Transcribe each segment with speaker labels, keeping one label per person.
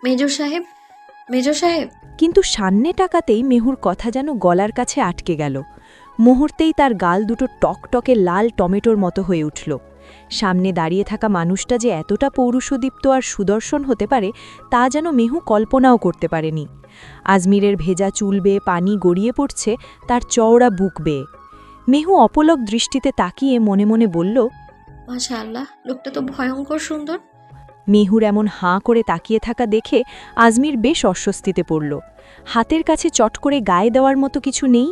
Speaker 1: Major সাহেব, major সাহেব।
Speaker 2: কিন্তু সামনে টাকাতেই মেহুর কথা যেন গলার কাছে আটকে গেল। মুহূর্তেই তার গাল দুটো টকটকে লাল টমেটোর মতো হয়ে উঠল। সামনে দাঁড়িয়ে থাকা মানুষটা যে এতটা পৌরুষদীপ্ত আর সুদর্শন হতে পারে তা যেন মেহু কল্পনাও করতে পারেনি। আজমিরের ভেজা চুল বেয়ে পানি গড়িয়ে পড়ছে তার চওড়া বুক বেয়ে। মেহু অপলক দৃষ্টিতে তাকিয়ে মনে মনে বলল,
Speaker 1: মাশাআল্লাহ, লোকটা তো ভয়ঙ্কর সুন্দর।
Speaker 2: মেহুর এমন হাঁ করে তাকিয়ে থাকা দেখে আজমির বেশ অস্বস্তিতে পড়ল। হাতের কাছে চট করে গায়ে দেওয়ার মতো কিছু নেই।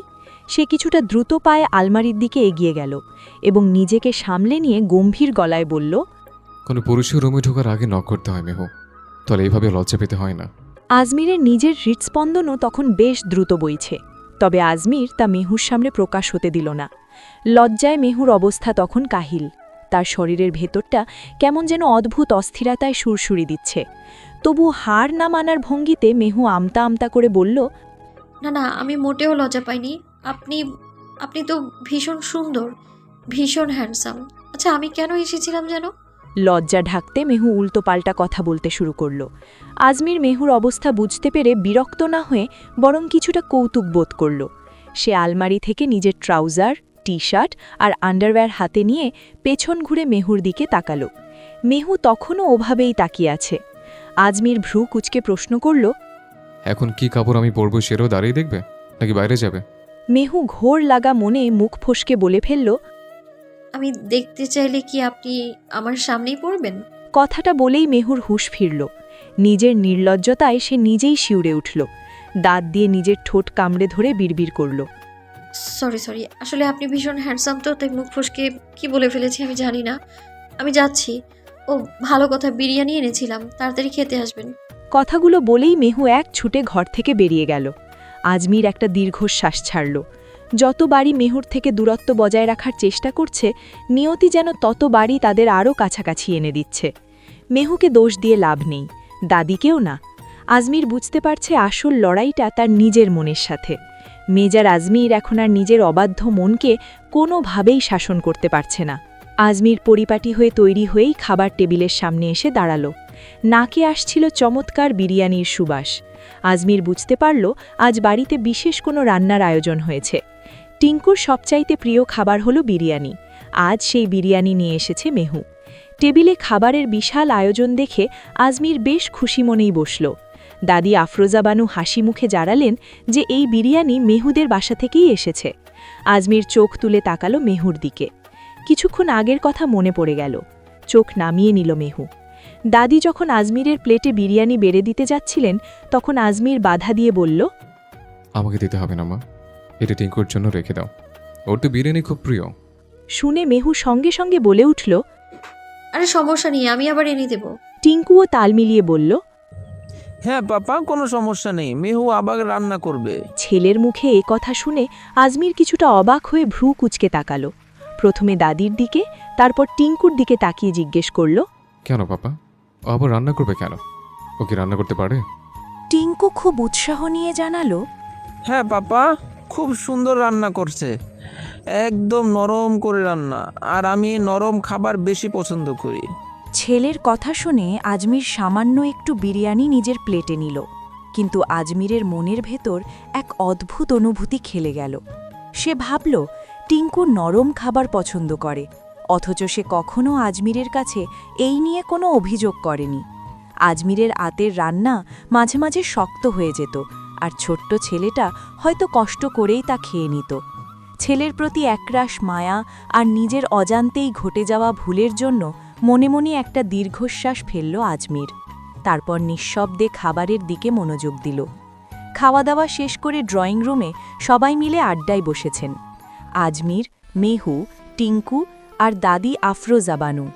Speaker 2: সে কিছুটা দ্রুত পায়ে আলমারির দিকে এগিয়ে গেল এবং নিজেকে সামলে নিয়ে গম্ভীর গলায় বলল,
Speaker 3: কোনো পুরুষের রুমে ঢোকার আগে নক করতে হয় মেহু, তাহলে এইভাবে লজ্জা পেতে হয় না।
Speaker 2: আজমিরের নিজের হৃৎস্পন্দনও তখন বেশ দ্রুত বইছে, তবে আজমির তা মেহুর সামনে প্রকাশ হতে দিল না। লজ্জায় মেহুর অবস্থা তখন কাহিল। তার শরীরের ভেতরটা কেমন যেন অদ্ভুত অস্থিরতায় সুরসুরি দিচ্ছে। তবু হার না মানার ভঙ্গিতে মেহু আমতা আমতা করে বলল,
Speaker 1: না না, আমি মোটেও লজ্জা পাইনি। আপনি আপনি তো ভীষণ সুন্দর, ভীষণ হ্যান্ডসাম। আচ্ছা, আমি কেন এসেছিলাম যেন?
Speaker 2: লজ্জা ঢাকতে মেহু উল্টোপাল্টা কথা বলতে শুরু করল। আজমির মেহুর অবস্থা বুঝতে পেরে বিরক্ত না হয়ে বরং কিছুটা কৌতুক বোধ করল। সে আলমারি থেকে নিজের ট্রাউজার, টি শার্ট আর আন্ডারওয়্যার হাতে নিয়ে পেছন ঘুরে মেহুর দিকে তাকাল। মেহু তখনও ওভাবেই তাকিয়ে আছে। আজমির ভ্রু কুচকে প্রশ্ন করল,
Speaker 3: এখন কি কাপড় আমি পরবো সেটাও দাঁড়িয়ে দেখবে, নাকি বাইরে যাবে?
Speaker 2: মেহু ঘোর লাগা মনে মুখ ফসকে বলে ফেলল,
Speaker 1: আমি দেখতে চাইলে কি আপনি আমার সামনেই পড়বেন?
Speaker 2: কথাটা বলেই মেহুর হুঁশ ফিরল। নিজের নির্লজ্জতায় সে নিজেই শিউরে উঠল। দাঁত দিয়ে নিজের ঠোঁট কামড়ে ধরে বিড়বিড় করল,
Speaker 1: সরি সরি, আসলে আপনি ভীষণ হ্যান্ডসাম, তো তাই মুখ ফসকে কি বলে ফেলেছি আমি জানি না। আমি যাচ্ছি। ও, ভালো কথা, বিরিয়ানি এনেছিলাম, তাড়াতাড়ি খেতে আসবেন।
Speaker 2: কথাগুলো বলেই মেহু এক ছুটে ঘর থেকে বেরিয়ে গেল। আজমির একটা দীর্ঘশ্বাস ছাড়ল। যতবারই মেহুর থেকে দূরত্ব বজায় রাখার চেষ্টা করছে, নিয়তি যেন ততবারই তাদের আরও কাছাকাছি এনে দিচ্ছে। মেহুকে দোষ দিয়ে লাভ নেই, দাদিকেও না। আজমির বুঝতে পারছে আসল লড়াইটা তার নিজের মনের সাথে। মেজার আজমির এখন আর নিজের অবাধ্য মনকে কোনোভাবেই শাসন করতে পারছে না। আজমির পরিপাটি হয়ে তৈরি হয়েই খাবার টেবিলের সামনে এসে দাঁড়াল। নাকে আসছিল চমৎকার বিরিয়ানির সুবাস। আজমির বুঝতে পারল আজ বাড়িতে বিশেষ কোনো রান্নার আয়োজন হয়েছে। টিঙ্কুর সবচাইতে প্রিয় খাবার হলো বিরিয়ানি। আজ সেই বিরিয়ানি নিয়ে এসেছে মেহু। টেবিলে খাবারের বিশাল আয়োজন দেখে আজমির বেশ খুশি মনেই বসল। দাদি আফরোজা বানু হাসি মুখে জানালেন যে এই বিরিয়ানি মেহুদের বাসা থেকেই এসেছে। আজমির চোখ তুলে তাকালো মেহুর দিকে। কিছুক্ষণ আগের কথা মনে পড়ে গেল। চোখ নামিয়ে নিল মেহু। দাদি যখন আজমিরের প্লেটে বিরিয়ানি বেড়ে দিতে যাচ্ছিলেন, তখন আজমির বাধা দিয়ে বলল,
Speaker 3: আমাকে দিতে হবে না মা, এটা টিঙ্কুর জন্য রেখে দাও, ওর তো বিরিয়ানি খুব প্রিয়।
Speaker 2: শুনে মেহু সঙ্গে সঙ্গে বলে উঠল,
Speaker 1: আরে সমস্যা নেই, আমি আবার এনে দেব।
Speaker 2: টিঙ্কুও তাল মিলিয়ে বলল,
Speaker 4: হ্যাঁ পাপা, কোনো সমস্যা নেই, মেহু আবার রান্না করবে।
Speaker 2: ছেলের মুখে এ কথা শুনে আজমির কিছুটা অবাক হয়ে ভ্রু কুচকে তাকাল। প্রথমে দাদির দিকে, তারপর টিঙ্কুর দিকে তাকিয়ে জিজ্ঞেস করল,
Speaker 3: কেন পাপা, ও আবার রান্না করবে কেন? ও কি রান্না করতে পারে?
Speaker 2: টিঙ্কু খুব উৎসাহ নিয়ে জানালো,
Speaker 4: হ্যাঁ পাপা, খুব সুন্দর রান্না করছে, একদম নরম করে রান্না, আর আমি নরম খাবার বেশি পছন্দ করি।
Speaker 2: ছেলের কথা শুনে আজমির সামান্য একটু বিরিয়ানি নিজের প্লেটে নিল, কিন্তু আজমিরের মনের ভেতর এক অদ্ভুত অনুভূতি খেলে গেল। সে ভাবল টিঙ্কু নরম খাবার পছন্দ করে, অথচ সে কখনো আজমিরের কাছে এই নিয়ে কোনো অভিযোগ করেনি। আজমিরের আতের রান্না মাঝে মাঝে শক্ত হয়ে যেত, আর ছোট্ট ছেলেটা হয়তো কষ্ট করেই তা খেয়ে নিত। ছেলের প্রতি একরাশ মায়া আর নিজের অজান্তেই ঘটে যাওয়া ভুলের জন্য মনে মনে একটা দীর্ঘশ্বাস ফেলল আজমির। তারপর নিঃশব্দে খাবারের দিকে মনোযোগ দিল। খাওয়া দাওয়া শেষ করে ড্রয়িং রুমে সবাই মিলে আড্ডায় বসেছেন। আজমির, মেহু, টিঙ্কু আর দাদি আফরোজা বানু।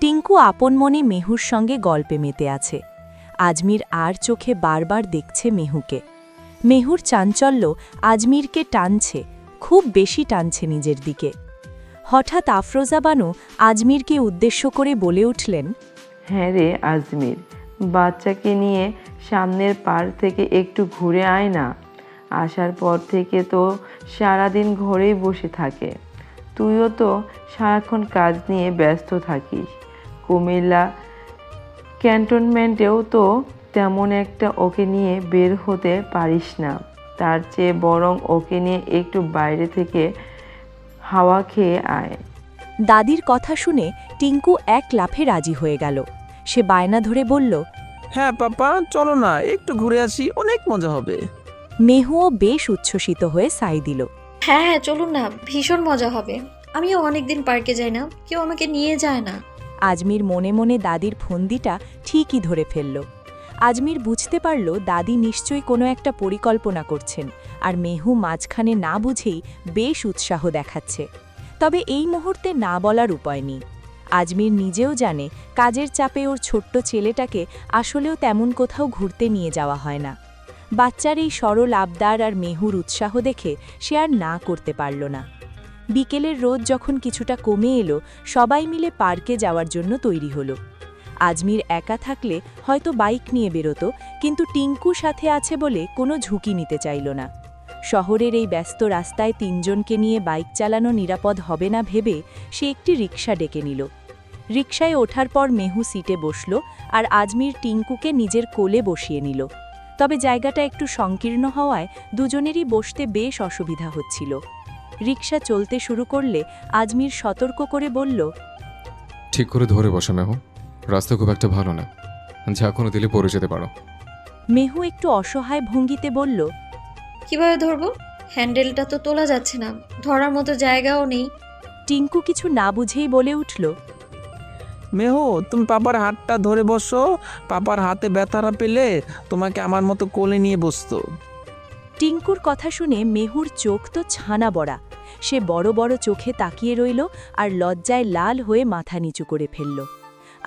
Speaker 2: টিঙ্কু আপন মনে মেহুর সঙ্গে গল্পে মেতে আছে। আজমির আর চোখে বারবার দেখছে মেহুকে। মেহুর চাঞ্চল্য আজমিরকে টানছে, খুব বেশি টানছে নিজের দিকে। হঠাৎ আফরোজা বানু আজমিরকে উদ্দেশ্য করে বলে উঠলেন,
Speaker 5: হ্যাঁ রে আজমির, বাচ্চাকে নিয়ে সামনের পাড় থেকে একটু ঘুরে আয় না। আসার পর থেকে তো সারাদিন ঘরেই বসে থাকে। তুইও তো সারাক্ষণ কাজ নিয়ে ব্যস্ত থাকিস। কুমিল্লা ক্যান্টনমেন্টেও তো তেমন একটা ওকে নিয়ে বের হতে পারিস না, তার চেয়ে বরং ওকে নিয়ে একটু বাইরে থেকে হাওয়া খেয়ে আয়।
Speaker 2: দাদির কথা শুনে টিঙ্কু এক লাফে রাজি হয়ে গেল। সে বায়না ধরে বলল।
Speaker 4: হ্যাঁ পাপা, চলো না, একটু ঘুরে আসি, অনেক মজা হবে।
Speaker 2: মেহুও বেশ উচ্ছ্বসিত হয়ে সাই দিল।
Speaker 1: হ্যাঁ হ্যাঁ চলুন না, ভীষণ মজা হবে। আমিও অনেকদিন পার্কে যাই না, কেউ আমাকে নিয়ে যায় না।
Speaker 2: আজমির মনে মনে দাদির ফন্দিটা ঠিকই ধরে ফেলল। আজমির বুঝতে পারল দাদি নিশ্চয়ই কোনো একটা পরিকল্পনা করছেন, আর মেহু মাঝখানে না বুঝেই বেশ উৎসাহ দেখাচ্ছে। তবে এই মুহূর্তে না বলার উপায় নেই। আজমির নিজেও জানে কাজের চাপে ওর ছোট্ট ছেলেটাকে আসলেও তেমন কোথাও ঘুরতে নিয়ে যাওয়া হয় না। বাচ্চার এই সরল আবদার আর মেহুর উৎসাহ দেখে সে আর না করতে পারল না। বিকেলের রোদ যখন কিছুটা কমে এলো, সবাই মিলে পার্কে যাওয়ার জন্য তৈরি হলো। আজমির একা থাকলে হয়তো বাইক নিয়ে বেরোতো, কিন্তু টিঙ্কু সাথে আছে বলে কোনো ঝুঁকি নিতে চাইল না। শহরের এই ব্যস্ত রাস্তায় তিনজনকে নিয়ে বাইক চালানো নিরাপদ হবে না ভেবে সে একটি রিকশা ডেকে নিল। রিকশায় ওঠার পর মেহু সিটে বসল আর আজমির টিঙ্কুকে নিজের কোলে বসিয়ে নিল। তবে জায়গাটা একটু সংকীর্ণ হওয়ায় দুজনেরই বসতে বেশ অসুবিধা হচ্ছিল। রিকশা চলতে শুরু করলে আজমির সতর্ক করে বলল।
Speaker 3: ঠিক করে ধরে বসো মেহু, রাস্তা খুব একটা ভালো না, যা কোনো দিলে পড়ে যেতে পারো।
Speaker 2: মেহু একটু অসহায় ভঙ্গিতে বলল।
Speaker 1: কিভাবে ধরবো? হ্যান্ডেলটা তো তোলা যাচ্ছে না, ধরার মতো জায়গাও নেই।
Speaker 2: টিঙ্কু কিছু না বুঝেই বলে উঠল।
Speaker 4: মেহু, তুমি পাপার হাতটা ধরে বসো, পাপার হাতে ব্যথাটা পেলে তোমাকে আমার মতো কোলে নিয়ে বসতো।
Speaker 2: টিঙ্কুর কথা শুনে মেহুর চোখ তো ছানা বড়া। সে বড় বড় চোখে তাকিয়ে রইল আর লজ্জায় লাল হয়ে মাথা নিচু করে ফেলল।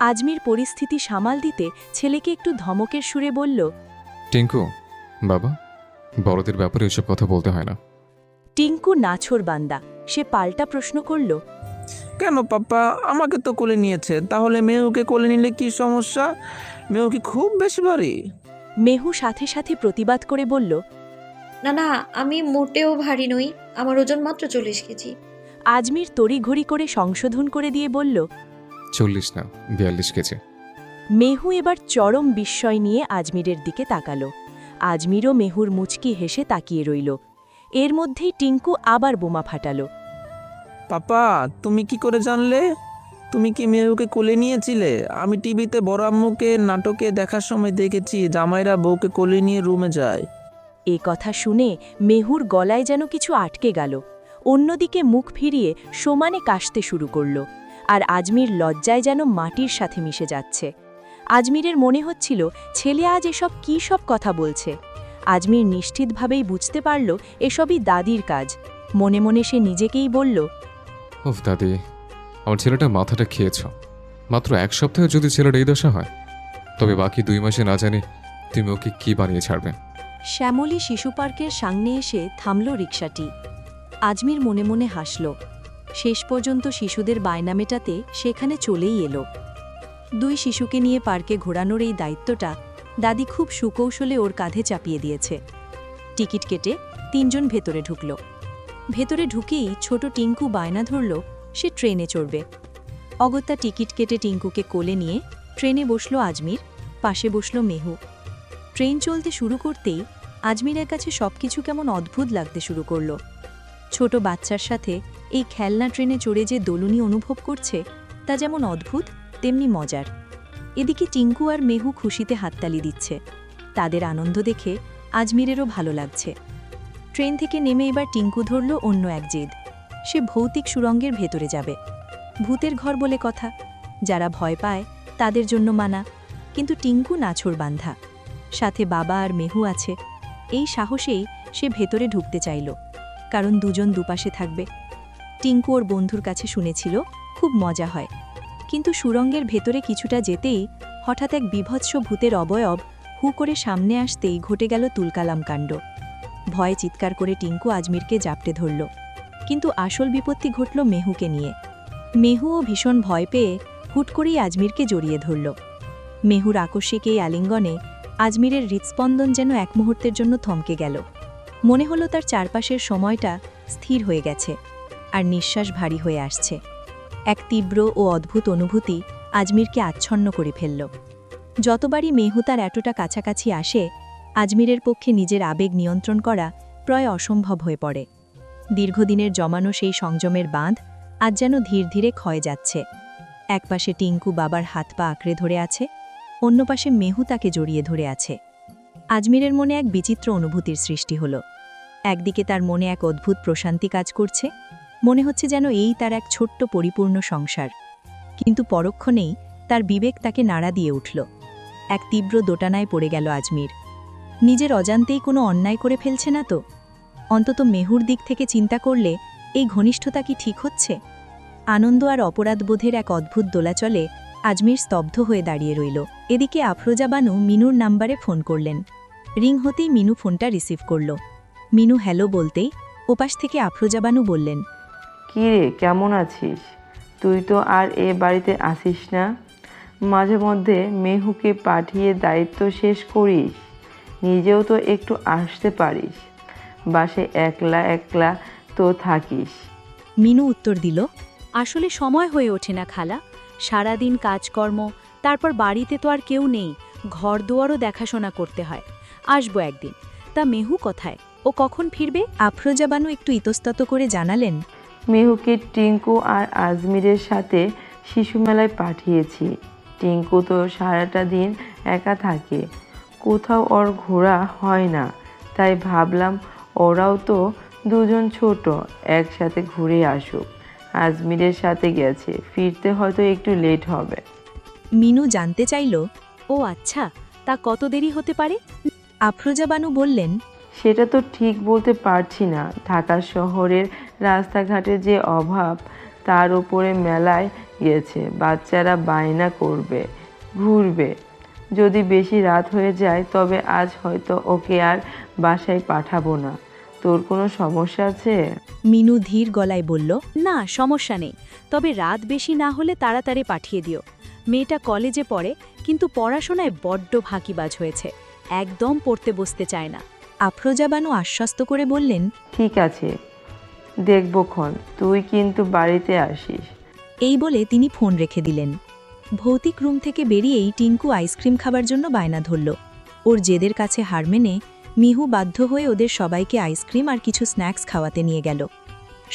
Speaker 2: আজমির পরিস্থিতি সামাল দিতে ছেলেকে একটু ধমকের সুরে বলল।
Speaker 3: টিঙ্কু, বাবা, বড়দের ব্যাপারে এসব কথা বলতে হয় না।
Speaker 2: টিঙ্কু নাছোড় বান্দা, সে পাল্টা প্রশ্ন করল।
Speaker 4: কেন পাপা, আমাকে তো কোলে নিয়েছে, তাহলে মেহুকে কোলে নিলে কি সমস্যা? মেহু কি খুব বেশি ভারী?
Speaker 2: মেহু সাথে সাথে প্রতিবাদ করে বলল।
Speaker 1: না না, আমি মোটেও ভারী নই, আমার ওজন মাত্র 40 কেজি।
Speaker 2: আজমির তড়িঘড়ি করে সংশোধন করে দিয়ে বলল।
Speaker 3: 40 না, 42 কেজি।
Speaker 2: মেহু এবার চরম বিস্ময় নিয়ে আজমিরের দিকে তাকালো। আজমিরও মেহুর মুচকি হেসে তাকিয়ে রইল। এর মধ্যেই টিঙ্কু আবার বোমা ফাটালো।
Speaker 4: পাপা, তুমি কি করে জানলে? তুমি কি মেহুকে কোলে নিয়েছিলে? আমি টিভিতে বড় আম্মুকে নাটকে দেখার সময় দেখেছি জামাইরা বউকে কোলে নিয়ে রুমে যায়।
Speaker 2: এ কথা শুনে মেহুর গলায় যেন কিছু আটকে গেল। অন্যদিকে মুখ ফিরিয়ে সমানে কাশতে শুরু করল, আর আজমির লজ্জায় যেন মাটির সাথে মিশে যাচ্ছে। আজমিরের মনে হচ্ছিল ছেলে আজ এসব কী সব কথা বলছে। আজমির নিশ্চিতভাবেই বুঝতে পারল এসবই দাদির কাজ। মনে মনে সে নিজেকেই বলল।
Speaker 3: ওফ দাদি, আমার ছেলেটা মাথাটা খেয়েছ। মাত্র 1 সপ্তাহে যদি ছেলের এই দশা হয়, তবে বাকি 2 মাসে না জানি তুমি ওকে কি বানিয়ে ছাড়বে।
Speaker 2: শ্যামলী শিশু পার্কের সামনে এসে থামল রিকশাটি। আজমির মনে মনে হাসল। শেষ পর্যন্ত শিশুদের বায়না মেটাতে সেখানে চলেই এলো। 2 শিশুকে নিয়ে পার্কে ঘোরানোর এই দায়িত্বটা দাদি খুব সুকৌশলে ওর কাঁধে চাপিয়ে দিয়েছে। টিকিট কেটে 3 জন ভেতরে ঢুকল। ভেতরে ঢুকেই ছোট টিঙ্কু বায়না ধরল সে ট্রেনে চড়বে। অগত্যা টিকিট কেটে টিঙ্কুকে কোলে নিয়ে ট্রেনে বসল আজমির, পাশে বসল মেহু। ট্রেন চলতে শুরু করতেই আজমিরের কাছে সবকিছু কেমন অদ্ভুত লাগতে শুরু করল। ছোট বাচ্চার সাথে এই খেলনা ট্রেনে চড়ে যে দোলুনি অনুভব করছে তা যেমন অদ্ভুত তেমনি মজার। এদিকে টিঙ্কু আর মেহু খুশিতে হাততালি দিচ্ছে। তাদের আনন্দ দেখে আজমিরেরও ভালো লাগছে। ট্রেন থেকে নেমে এবার টিঙ্কু ধরল অন্য এক জেদ। সে ভৌতিক সুড়ঙ্গের ভেতরে যাবে। ভূতের ঘর বলে কথা, যারা ভয় পায় তাদের জন্য মানা, কিন্তু টিঙ্কু নাছোড় বান্ধা। সাথে বাবা আর মেহু আছে। এই সাহসেই সে ভেতরে ঢুকতে চাইল, কারণ দুজন দুপাশে থাকবে। টিঙ্কু ওর বন্ধুর কাছে শুনেছিল খুব মজা হয়, কিন্তু সুড়ঙ্গের ভেতরে কিছুটা যেতেই হঠাৎ এক বিভৎস ভূতের অবয়ব হু করে সামনে আসতেই ঘটে গেল তুলকালাম কাণ্ড। ভয়ে চিৎকার করে টিঙ্কু আজমিরকে জাপটে ধরল, কিন্তু আসল বিপত্তি ঘটল মেহুকে নিয়ে। মেহুও ভীষণ ভয় পেয়ে হুট করেই আজমিরকে জড়িয়ে ধরল। মেহুর আকস্মিক এই আলিঙ্গনে আজমিরের হৃৎস্পন্দন যেন এক মুহূর্তের জন্য থমকে গেল। মনে হলো তার চারপাশের সময়টা স্থির হয়ে গেছে আর নিঃশ্বাস ভারী হয়ে আসছে। এক তীব্র ও অদ্ভুত অনুভূতি আজমিরকে আচ্ছন্ন করে ফেলল। যতবারই মেহু তার এতটা কাছাকাছি আসে আজমিরের পক্ষে নিজের আবেগ নিয়ন্ত্রণ করা প্রায় অসম্ভব হয়ে পড়ে। দীর্ঘদিনের জমানো সেই সংযমের বাঁধ আজ যেন ধীরে ধীরে ক্ষয়ে যাচ্ছে। একপাশে টিঙ্কু বাবার হাত পা আঁকড়ে ধরে আছে, অন্য পাশে মেহু তাকে জড়িয়ে ধরে আছে। আজমিরের মনে এক বিচিত্র অনুভূতির সৃষ্টি হল। একদিকে তার মনে এক অদ্ভুত প্রশান্তি কাজ করছে, মনে হচ্ছে যেন এই তার এক ছোট্ট পরিপূর্ণ সংসার। কিন্তু পরক্ষণেই তার বিবেক তাকে নাড়া দিয়ে উঠল। এক তীব্র দোটানায় পড়ে গেল আজমির। নিজের অজান্তেই কোনো অন্যায় করে ফেলছে না তো? অন্তত মেহুর দিক থেকে চিন্তা করলে এই ঘনিষ্ঠতা কি ঠিক হচ্ছে? আনন্দ আর অপরাধবোধের এক অদ্ভুত দোলাচলে আজমির স্তব্ধ হয়ে দাঁড়িয়ে রইল। এদিকে আফরোজা বানু মিনুর নাম্বারে ফোন করলেন। রিং হতেই মিনু ফোনটা রিসিভ করল। মিনু হ্যালো বলতেই ওপাশ থেকে আফরোজা বানু বললেন,
Speaker 5: কী রে, কেমন আছিস? তুই তো আর এ বাড়িতে আসিস না। মাঝে মধ্যে মেহুকে পাঠিয়ে দায়িত্ব শেষ করিস, নিজেও তো একটু আসতে পারিস। বাসে একলা একলা তো থাকিস।
Speaker 2: মিনু উত্তর দিল, আসলে সময় হয়ে ওঠে না খালা, সারাদিন কাজকর্ম, তারপর বাড়িতে তো আর কেউ নেই, ঘর দুয়ারও দেখাশোনা করতে হয়। আসবো একদিন। তা মেহু কোথায়? ও কখন ফিরবে? আফরোজা বানু একটু ইতস্তত করে জানালেন,
Speaker 5: মেহুকে টিঙ্কু আর আজমিরের সাথে শিশু মেলায় পাঠিয়েছি। টিঙ্কু তো সারাটা দিন একা থাকে, কোথাও ওর ঘোরা হয় না, তাই ভাবলাম ওরাও তো দুজন ছোট, একসাথে ঘুরে আসুক। আজমিরের সাথে গেছে, ফিরতে হয়তো একটু লেট হবে।
Speaker 2: মিনু জানতে চাইল, ও আচ্ছা, তা কত দেরি হতে পারে? আফরোজা বানু বললেন,
Speaker 5: সেটা তো ঠিক বলতে পারছি না। ঢাকা শহরের রাস্তাঘাটে যে অভাব, তার উপরে মেলায় গেছে, বাচ্চারা বায়না করবে, ঘুরবে। যদি বেশি রাত হয়ে যায় তবে আজ হয়তো ওকে আর বাসায় পাঠাবো না। তোর কোনো সমস্যা আছে?
Speaker 2: মিনু ধীর গলায় বলল, না সমস্যা নেই, তবে রাত বেশি না হলে তাড়াতাড়ি পাঠিয়ে দিও। মেয়েটা কলেজে পড়ে, কিন্তু পড়াশোনায় বড্ড ফাঁকিবাজ হয়েছে, একদম পড়তে বসতে চায় না। আফরোজা বানু আশ্বস্ত করে বললেন,
Speaker 5: ঠিক আছে, দেখবক্ষণ, তুই কিন্তু বাড়িতে আসিস।
Speaker 2: এই বলে তিনি ফোন রেখে দিলেন। ভৌতিক রুম থেকে বেরিয়েই টিঙ্কু আইসক্রিম খাবার জন্য বায়না ধরল। ওর জেদের কাছে হার মেনে মিহু বাধ্য হয়ে ওদের সবাইকে আইসক্রিম আর কিছু স্ন্যাক্স খাওয়াতে নিয়ে গেল।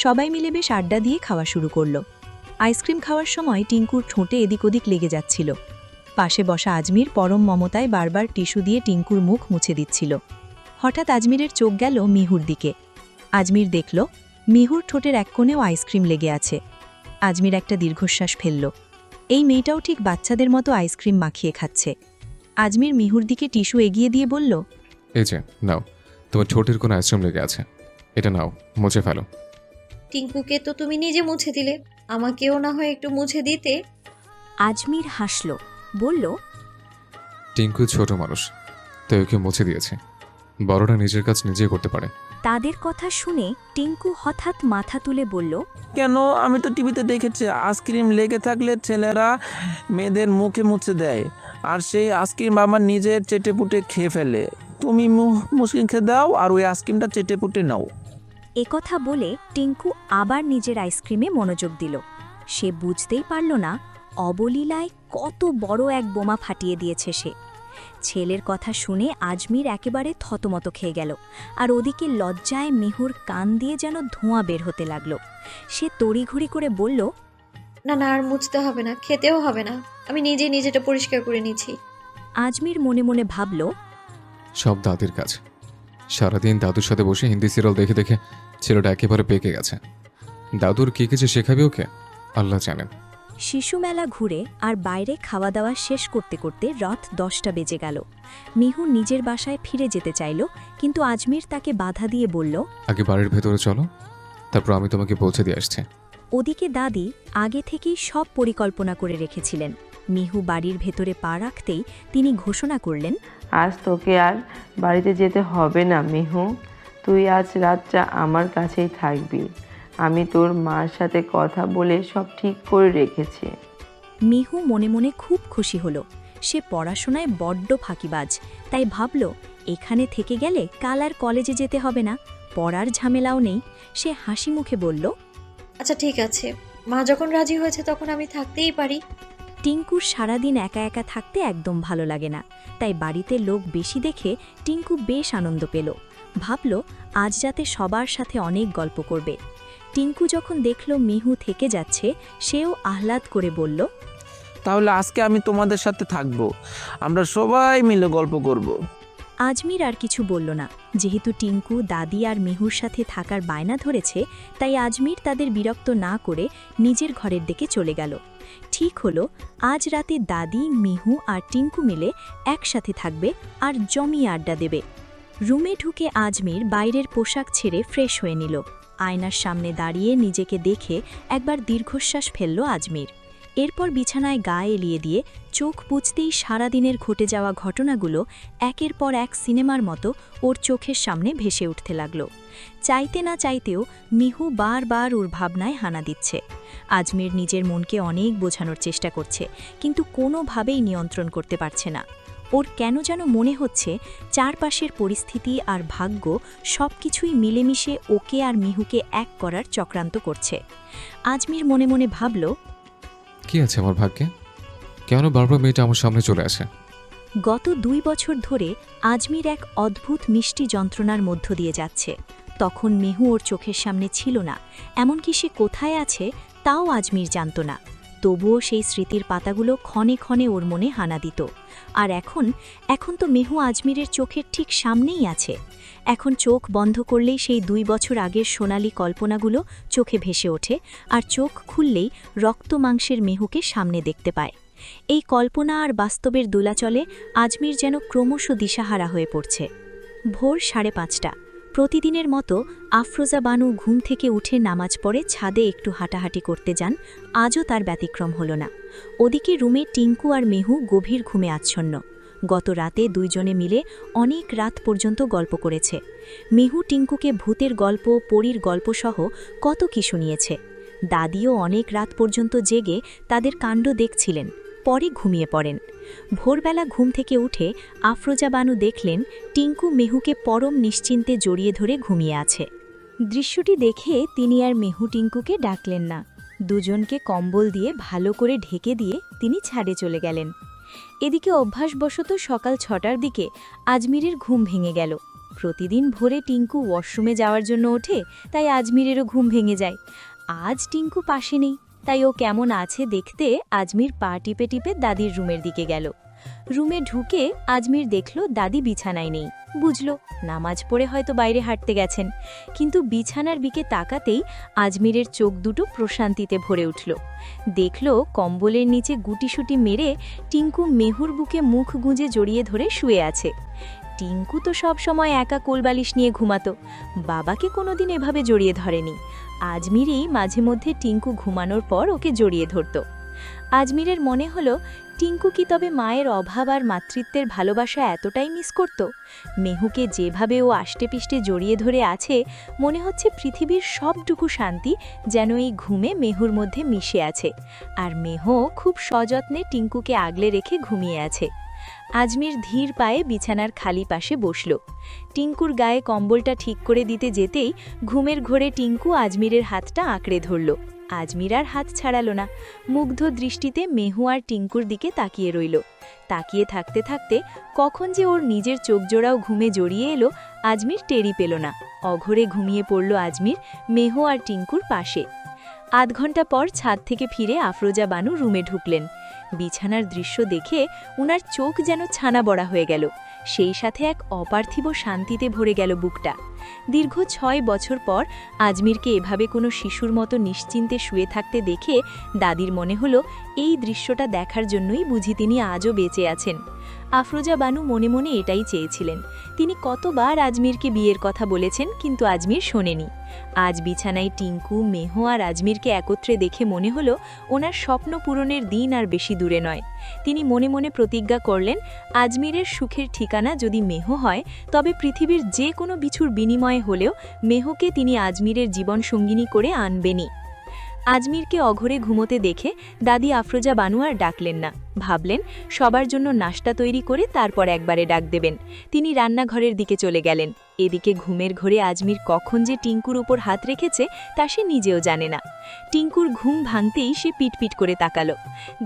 Speaker 2: সবাই মিলে বেশ আড্ডা দিয়ে খাওয়া শুরু করল। আইসক্রিম খাওয়ার সময় টিঙ্কুর ঠোঁটে এদিক ওদিক লেগে যাচ্ছিল। পাশে বসা আজমির পরম মমতায় বারবার টিস্যু দিয়ে টিঙ্কুর মুখ মুছে দিচ্ছিল। হঠাৎ আজমিরের চোখ গেল মিহুর দিকে। আজমির দেখল মিহুর ঠোঁটের এক কোণেও আইসক্রিম লেগে আছে। আজমির একটা দীর্ঘশ্বাস ফেলল। এই মেয়েটাও ঠিক বাচ্চাদের মতো আইসক্রিম মাখিয়ে খাচ্ছে। আজমির মিহুর দিকে টিস্যু এগিয়ে দিয়ে বলল,
Speaker 3: এই যে নাও, তোমার ঠোঁটের কোনো আইসক্রিম লেগে আছে, এটা নাও, মুছে ফেলো।
Speaker 1: টিঙ্কুকে তো তুমি নিজে মুছে দিলে, আমাকেও না হয় একটু মুছে দিতে।
Speaker 2: আজমির হাসল, বলল,
Speaker 3: টিঙ্কু ছোট মানুষ, তাই ওকে মুছে দিয়েছে। বড়রা নিজের কাজ নিজে করতে পারে।
Speaker 2: তাদের কথা শুনে টিঙ্কু হঠাৎ মাথা তুলে বলল,
Speaker 4: কেন? আমি তো টিভিতে দেখেছি আইসক্রিম লেগে থাকলে ছেলেরা মেয়েদের মুখে মুছে দেয়, আর সেই আইসক্রিম আবার নিজের চেটেপুটে খেয়ে ফেলে। তুমি মুসলিম খেয়ে দাও আর ওই আইসক্রিমটা চেটেপুটে নাও।
Speaker 2: একথা বলে টিঙ্কু আবার নিজের আইসক্রিমে মনোযোগ দিল। সে বুঝতেই পারল না অবলীলায় কত বড় এক বোমা ফাটিয়ে দিয়েছে সে। ছেলের কথা শুনে আজমির একেবারে থতমত খেয়ে গেল, আর ওদিকে লজ্জায় মিহুর কান দিয়ে যেন ধোঁয়া বের হতে লাগল। সে তড়িঘড়ি করে বলল,
Speaker 1: না না, আর মুছতে হবে না, খেতেও হবে না, আমি নিজে নিজেটা পরিষ্কার করে নিচ্ছি।
Speaker 2: আজমির মনে মনে ভাবল,
Speaker 3: সব দাদির কাজ। সারাদিন দাদুর সাথে বসে হিন্দি সিরিয়াল দেখে দেখে ছেলেটা একেবারে পেকে গেছে। দাদুর কী কিছু শেখাবে ওকে আল্লাহ জানেন।
Speaker 2: শিশু মেলা ঘুরে আর বাইরে খাওয়া দাওয়া শেষ করতে করতে রাত 10টা বেজে গেল। মিহু নিজের বাসায় ফিরে যেতে চাইল, কিন্তু আজমির তাকে বাধা দিয়ে বলল,
Speaker 3: আগে বাড়ির ভেতরে চলো, তারপর আমি তোমাকে পৌঁছে দিয়ে আসছি।
Speaker 2: ওদিকে দাদি আগে থেকেই সব পরিকল্পনা করে রেখেছিলেন। মিহু বাড়ির ভেতরে পা রাখতেই তিনি ঘোষণা করলেন,
Speaker 5: আজ তোকে আর বাড়িতে যেতে হবে না মিহু, তুই আজ রাতটা আমার কাছেই থাকবি। আমি তোর মার সাথে কথা বলে সব ঠিক করে রেখেছি।
Speaker 2: মিহু মনে মনে খুব খুশি হল। সে পড়াশোনায় বড্ড ফাঁকিবাজ, তাই ভাবল এখানে থেকে গেলে কাল আর কলেজে যেতে হবে না, পড়ার ঝামেলাও নেই। সে হাসি মুখে বলল,
Speaker 1: আচ্ছা ঠিক আছে, মা যখন রাজি হয়েছে তখন আমি থাকতেই পারি।
Speaker 6: টিঙ্কুর সারাদিন একা একা থাকতে একদম ভালো লাগে না, তাই বাড়িতে লোক বেশি দেখে টিঙ্কু বেশ আনন্দ পেল। ভাবল আজ রাতে সবার সাথে অনেক গল্প করবে। টিঙ্কু যখন দেখল মিহু থেকে যাচ্ছে, সেও আহ্লাদ করে বলল,
Speaker 4: তাহলে আজকে আমি তোমাদের সাথে থাকবো, আমরা সবাই মিলে গল্প করব।
Speaker 6: আজমির আর কিছু বলল না। যেহেতু টিঙ্কু দাদি আর মিহুর সাথে থাকার বায়না ধরেছে, তাই আজমির তাদের বিরক্ত না করে নিজের ঘরের দিকে চলে গেল। ঠিক হলো আজ রাতে দাদি, মিহু আর টিঙ্কু মিলে একসাথে থাকবে আর জমিয়ে আড্ডা দেবে। রুমে ঢুকে আজমির বাইরের পোশাক ছেড়ে ফ্রেশ হয়ে নিল। আয়নার সামনে দাঁড়িয়ে নিজেকে দেখে একবার দীর্ঘশ্বাস ফেলল আজমির। এরপর বিছানায় গা এলিয়ে দিয়ে চোখ বুঝতেই সারাদিনের ঘটে যাওয়া ঘটনাগুলো একের পর এক সিনেমার মতো ওর চোখের সামনে ভেসে উঠতে লাগল। চাইতে না চাইতেও মিহু বারবার ওর ভাবনায় হানা দিচ্ছে। আজমির নিজের মনকে অনেক বোঝানোর চেষ্টা করছে, কিন্তু কোনোভাবেই নিয়ন্ত্রণ করতে পারছে না। ওর কেন যেন মনে হচ্ছে চারপাশের পরিস্থিতি আর ভাগ্য সবকিছুই মিলেমিশে ওকে আর মিহুকে এক করার চক্রান্ত করছে। আজমির মনে মনে ভাবল,
Speaker 3: কি আছে আমার ভাগ্যে? কেন বারবার মেয়েটা আমার সামনে চলে আসে?
Speaker 6: গত 2 বছর ধরে আজমির এক অদ্ভুত মিষ্টি যন্ত্রণার মধ্য দিয়ে যাচ্ছে। তখন মেহু ওর চোখের সামনে ছিল না, এমনকি সে কোথায় আছে তাও আজমির জানত না। তবুও সেই স্মৃতির পাতাগুলো ক্ষণে ক্ষণে ওর মনে হানা দিত। আর এখন তো মেহু আজমিরের চোখের ঠিক সামনেই আছে। এখন চোখ বন্ধ করলেই সেই 2 বছর আগের সোনালি কল্পনাগুলো চোখে ভেসে ওঠে, আর চোখ খুললেই রক্ত মাংসের মেহুকে সামনে দেখতে পায়। এই কল্পনা আর বাস্তবের দোলাচলে আজমির যেন ক্রমশ দিশাহারা হয়ে পড়ছে। ভোর 5:30। প্রতিদিনের মতো আফরোজা বানু ঘুম থেকে উঠে নামাজ পড়ে ছাদে একটু হাঁটাহাঁটি করতে যান। আজও তার ব্যতিক্রম হল না। ওদিকে রুমে টিঙ্কু আর মেহু গভীর ঘুমে আচ্ছন্ন। গত রাতে দুইজনে মিলে অনেক রাত পর্যন্ত গল্প করেছে। মেহু টিঙ্কুকে ভূতের গল্প, পরীর গল্পসহ কত কি শুনিয়েছে। দাদিও অনেক রাত পর্যন্ত জেগে তাদের কাণ্ড দেখছিলেন, পরে ঘুমিয়ে পড়েন। ভোরবেলা ঘুম থেকে উঠে আফরোজা বানু দেখলেন টিঙ্কু মেহুকে পরম নিশ্চিন্তে জড়িয়ে ধরে ঘুমিয়ে আছে। দৃশ্যটি দেখে তিনি আর মেহু টিঙ্কুকে ডাকলেন না। দুজনকে কম্বল দিয়ে ভালো করে ঢেকে দিয়ে তিনি ছাদে চলে গেলেন। এদিকে অভ্যাসবশত সকাল 6টার দিকে আজমিরের ঘুম ভেঙে গেল। প্রতিদিন ভোরে টিঙ্কু ওয়াশরুমে যাওয়ার জন্য ওঠে, তাই আজমিরেরও ঘুম ভেঙে যায়। আজ টিঙ্কু পাশে নেই, তাই ও কেমন আছে দেখতে আজমির পা টিপে টিপে দাদির রুমের দিকে গেল। রুমে ঢুকে আজমির দেখল দাদি বিছানায় নেই। বুঝল নামাজ পড়ে হয়তো বাইরে হাঁটতে গেছেন, কিন্তু বিছানার দিকে তাকাতেই আজমিরের চোখ দুটো প্রশান্তিতে ভরে উঠল। দেখল কম্বলের নিচে গুটিসুটি মেরে টিঙ্কু মেহুর বুকে মুখ গুঁজে জড়িয়ে ধরে শুয়ে আছে। টিঙ্কু তো সব সময় একা কোলবালিশ নিয়ে ঘুমাতো, বাবাকে কোনোদিন এভাবে জড়িয়ে ধরেনি। আজমিরই মাঝে মধ্যে টিঙ্কু ঘুমানোর পর ওকে জড়িয়ে ধরত। আজমিরের মনে হলো টিঙ্কু কি তবে মায়ের অভাব আর মাতৃত্বের ভালোবাসা এতটাই মিস করত? মেহুকে যেভাবে ও আষ্টেপিষ্টে জড়িয়ে ধরে আছে, মনে হচ্ছে পৃথিবীর সবটুকু শান্তি যেন এই ঘুমে মেহুর মধ্যে মিশে আছে, আর মেহু খুব সযত্নে টিঙ্কুকে আগলে রেখে ঘুমিয়ে আছে। আজমির ধীর পায়ে বিছানার খালি পাশে বসল। টিঙ্কুর গায়ে কম্বলটা ঠিক করে দিতে যেতেই ঘুমের ঘোরে টিঙ্কু আজমিরের হাতটা আঁকড়ে ধরল। আজমির আর হাত ছাড়ালো না, মুগ্ধ দৃষ্টিতে মেহু আর টিঙ্কুর দিকে তাকিয়ে রইল। তাকিয়ে থাকতে থাকতে কখন যে ওর নিজের চোখজোড়াও ঘুমে জড়িয়ে এলো আজমির টেরি পেল না। অঘরে ঘুমিয়ে পড়ল আজমির মেহু আর টিঙ্কুর পাশে। আধ ঘন্টা পর ছাদ থেকে ফিরে আফরোজা বানু রুমে ঢুকলেন। বিছানার দৃশ্য দেখে উনার চোখ যেন ছানা বড়া হয়ে গেল, সেই সাথে এক অপার্থিব শান্তিতে ভরে গেল বুকটা। দীর্ঘ 6 বছর পর আজমিরকে এভাবে কোনো শিশুর মতো নিশ্চিন্তে শুয়ে থাকতে দেখে দাদির মনে হলো এই দৃশ্যটা দেখার জন্যই বুঝি তিনি আজও বেঁচে আছেন। আফরোজা বানু মনে মনে এটাই চেয়েছিলেন। তিনি কতবার আজমিরকে বিয়ের কথা বলেছেন, কিন্তু আজমির শোনেনি। আজ বিছানায় টিঙ্কু, মেহু আর আজমিরকে একত্রে দেখে মনে হলো ওনার স্বপ্ন পূরণের দিন আর বেশি দূরে নয়। তিনি মনে মনে প্রতিজ্ঞা করলেন, আজমিরের সুখের ঠিকানা যদি মেহু হয়, তবে পৃথিবীর যে কোনো কিছুর বিনিময়ে হলেও মেহুকে তিনি আজমিরের জীবনসঙ্গিনী করে আনবেনই।
Speaker 2: আজমিরকে অঘরে ঘুমোতে দেখে দাদি আফরোজা বানু আর ডাকলেন না, ভাবলেন সবার জন্য নাশতা তৈরি করে তারপর একবারে ডাক দেবেন। তিনি রান্নাঘরের দিকে চলে গেলেন। এদিকে ঘুমের ঘোরে আজমির কখন যে টিঙ্কুর উপর হাত রেখেছে তা সে নিজেও জানে না। টিঙ্কুর ঘুম ভাঙতেই সে পিটপিট করে তাকালো,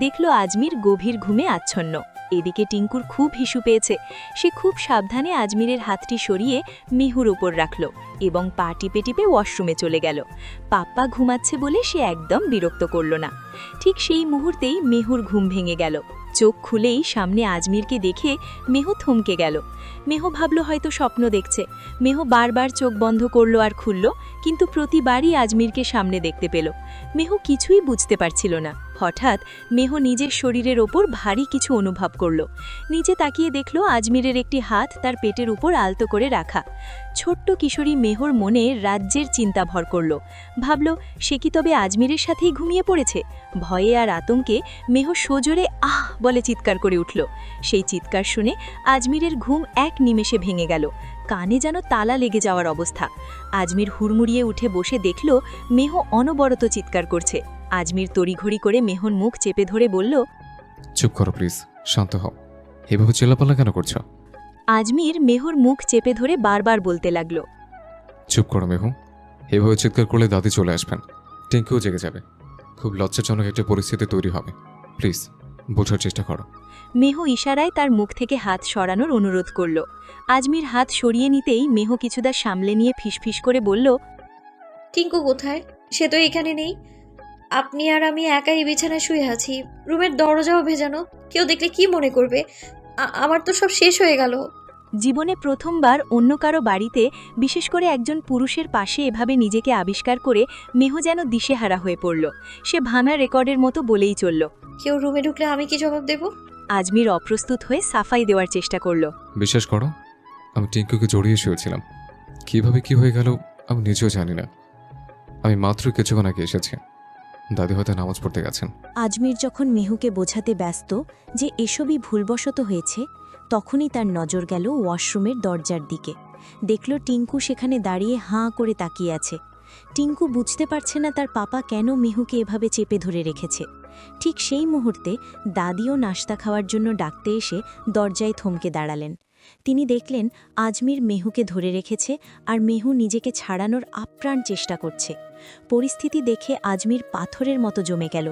Speaker 2: দেখল আজমির গভীর ঘুমে আচ্ছন্ন। এদিকে টিঙ্কুর খুব হিসু পেয়েছে। সে খুব সাবধানে আজমিরের হাতটি সরিয়ে মেহুর ওপর রাখল এবং পা টিপে টিপে ওয়াশরুমে চলে গেল। পাপ্পা ঘুমাচ্ছে বলে সে একদম বিরক্ত করল না। ঠিক সেই মুহূর্তেই মেহুর ঘুম ভেঙে গেল। চোখ খুলেই সামনে আজমিরকে দেখে মেহু থমকে গেল। মেহু ভাবল হয়তো স্বপ্ন দেখছে। মেহু বারবার চোখ বন্ধ করল আর খুলল, কিন্তু প্রতিবারই আজমিরকে সামনে দেখতে পেল। মেহু কিছুই বুঝতে পারছিল না। হঠাৎ মেহু নিজের শরীরের ওপর ভারী কিছু অনুভব করল। নিচে তাকিয়ে দেখল আজমিরের একটি হাত তার পেটের উপর আলতো করে রাখা। ছোট্ট কিশোরী মেহুর মনে রাজ্যের চিন্তা ভর করল। ভাবল সে কি তবে আজমিরের সাথেই ঘুমিয়ে পড়েছে? ভয়ে আর আতঙ্কে মেহু সজোরে আহ বলে চিৎকার করে উঠল। সেই চিৎকার শুনে আজমিরের ঘুম এক নিমেষে ভেঙে গেল। কানে যেন তালা লেগে যাওয়ার অবস্থা। আজমির হুড়মুড়িয়ে উঠে বসে দেখল মেহু অনবরত চিৎকার করছে। আজমির তড়িঘড়ি করে মেহুর মুখ চেপে ধরে বলল,
Speaker 3: চুপ করো প্লিজ, শান্ত হও। এভাবে চেল্লাপাল্লা কেন করছো?
Speaker 2: আজমির মেহুর মুখ চেপে ধরে বারবার বলতে লাগল,
Speaker 3: চুপ করো মেহু, এভাবে চিৎকার করলে দাদি চলে আসবেন, টিঙ্কুও জেগে যাবে। খুব লজ্জাজনক একটা পরিস্থিতি তৈরি হবে। প্লিজ বোঝার চেষ্টা করো।
Speaker 2: মেহু ইশারায় তার মুখ থেকে হাত সরানোর অনুরোধ করল। আজমির হাত সরিয়ে নিতেই মেহু কিছুটা সামলে নিয়ে ফিসফিস করে বলল,
Speaker 1: টিঙ্কু কোথায়? সে তো এখানে নেই। আপনি আর আমি একাই বিছানায় শুয়ে আছি। রুমের দরজাও ভেজানো। কেউ দেখলে কি মনে করবে? আমার তো সব শেষ হয়ে গেল।
Speaker 2: জীবনে প্রথমবার অন্য কারো বাড়িতে, বিশেষ করে একজন পুরুষের পাশে এভাবে নিজেকে আবিষ্কার করে মেহু যেন দিশেহারা হয়ে পড়ল। সে ভাঙা রেকর্ডের মতো বলেই চলল।
Speaker 1: কেউ রুমে ঢুকলে আমি কি জবাব দেব?
Speaker 2: আজমির অপ্রস্তুত হয়ে সাফাই দেওয়ার চেষ্টা করল।
Speaker 3: বিশ্বাস করো, আমি টিঙ্কুকে জড়িয়ে শুয়েছিলাম। কিভাবে কি হয়ে গেল আমি নিজেও জানি না। আমি মাত্র কিছুক্ষণ আগে এসেছি। দাদি হয়তো নামাজ পড়তে গেছেন।
Speaker 6: আজমির যখন মেহুকে বোঝাতে ব্যস্ত যে এসবই ভুলবশত হয়েছে, তখনই তার নজর গেল ওয়াশরুমের দরজার দিকে। দেখল টিঙ্কু সেখানে দাঁড়িয়ে হাঁ করে তাকিয়ে আছে। টিঙ্কু বুঝতে পারছে না তার পাপা কেন মেহুকে এভাবে চেপে ধরে রেখেছে। ঠিক সেই মুহূর্তে দাদিও নাশতা খাওয়ার জন্য ডাকতে এসে দরজায় থমকে দাঁড়ালেন। তিনি দেখলেন আজমির মেহুকে ধরে রেখেছে আর মেহু নিজেকে ছাড়ানোর আপ্রাণ চেষ্টা করছে। পরিস্থিতি দেখে আজমির পাথরের মতো জমে গেল।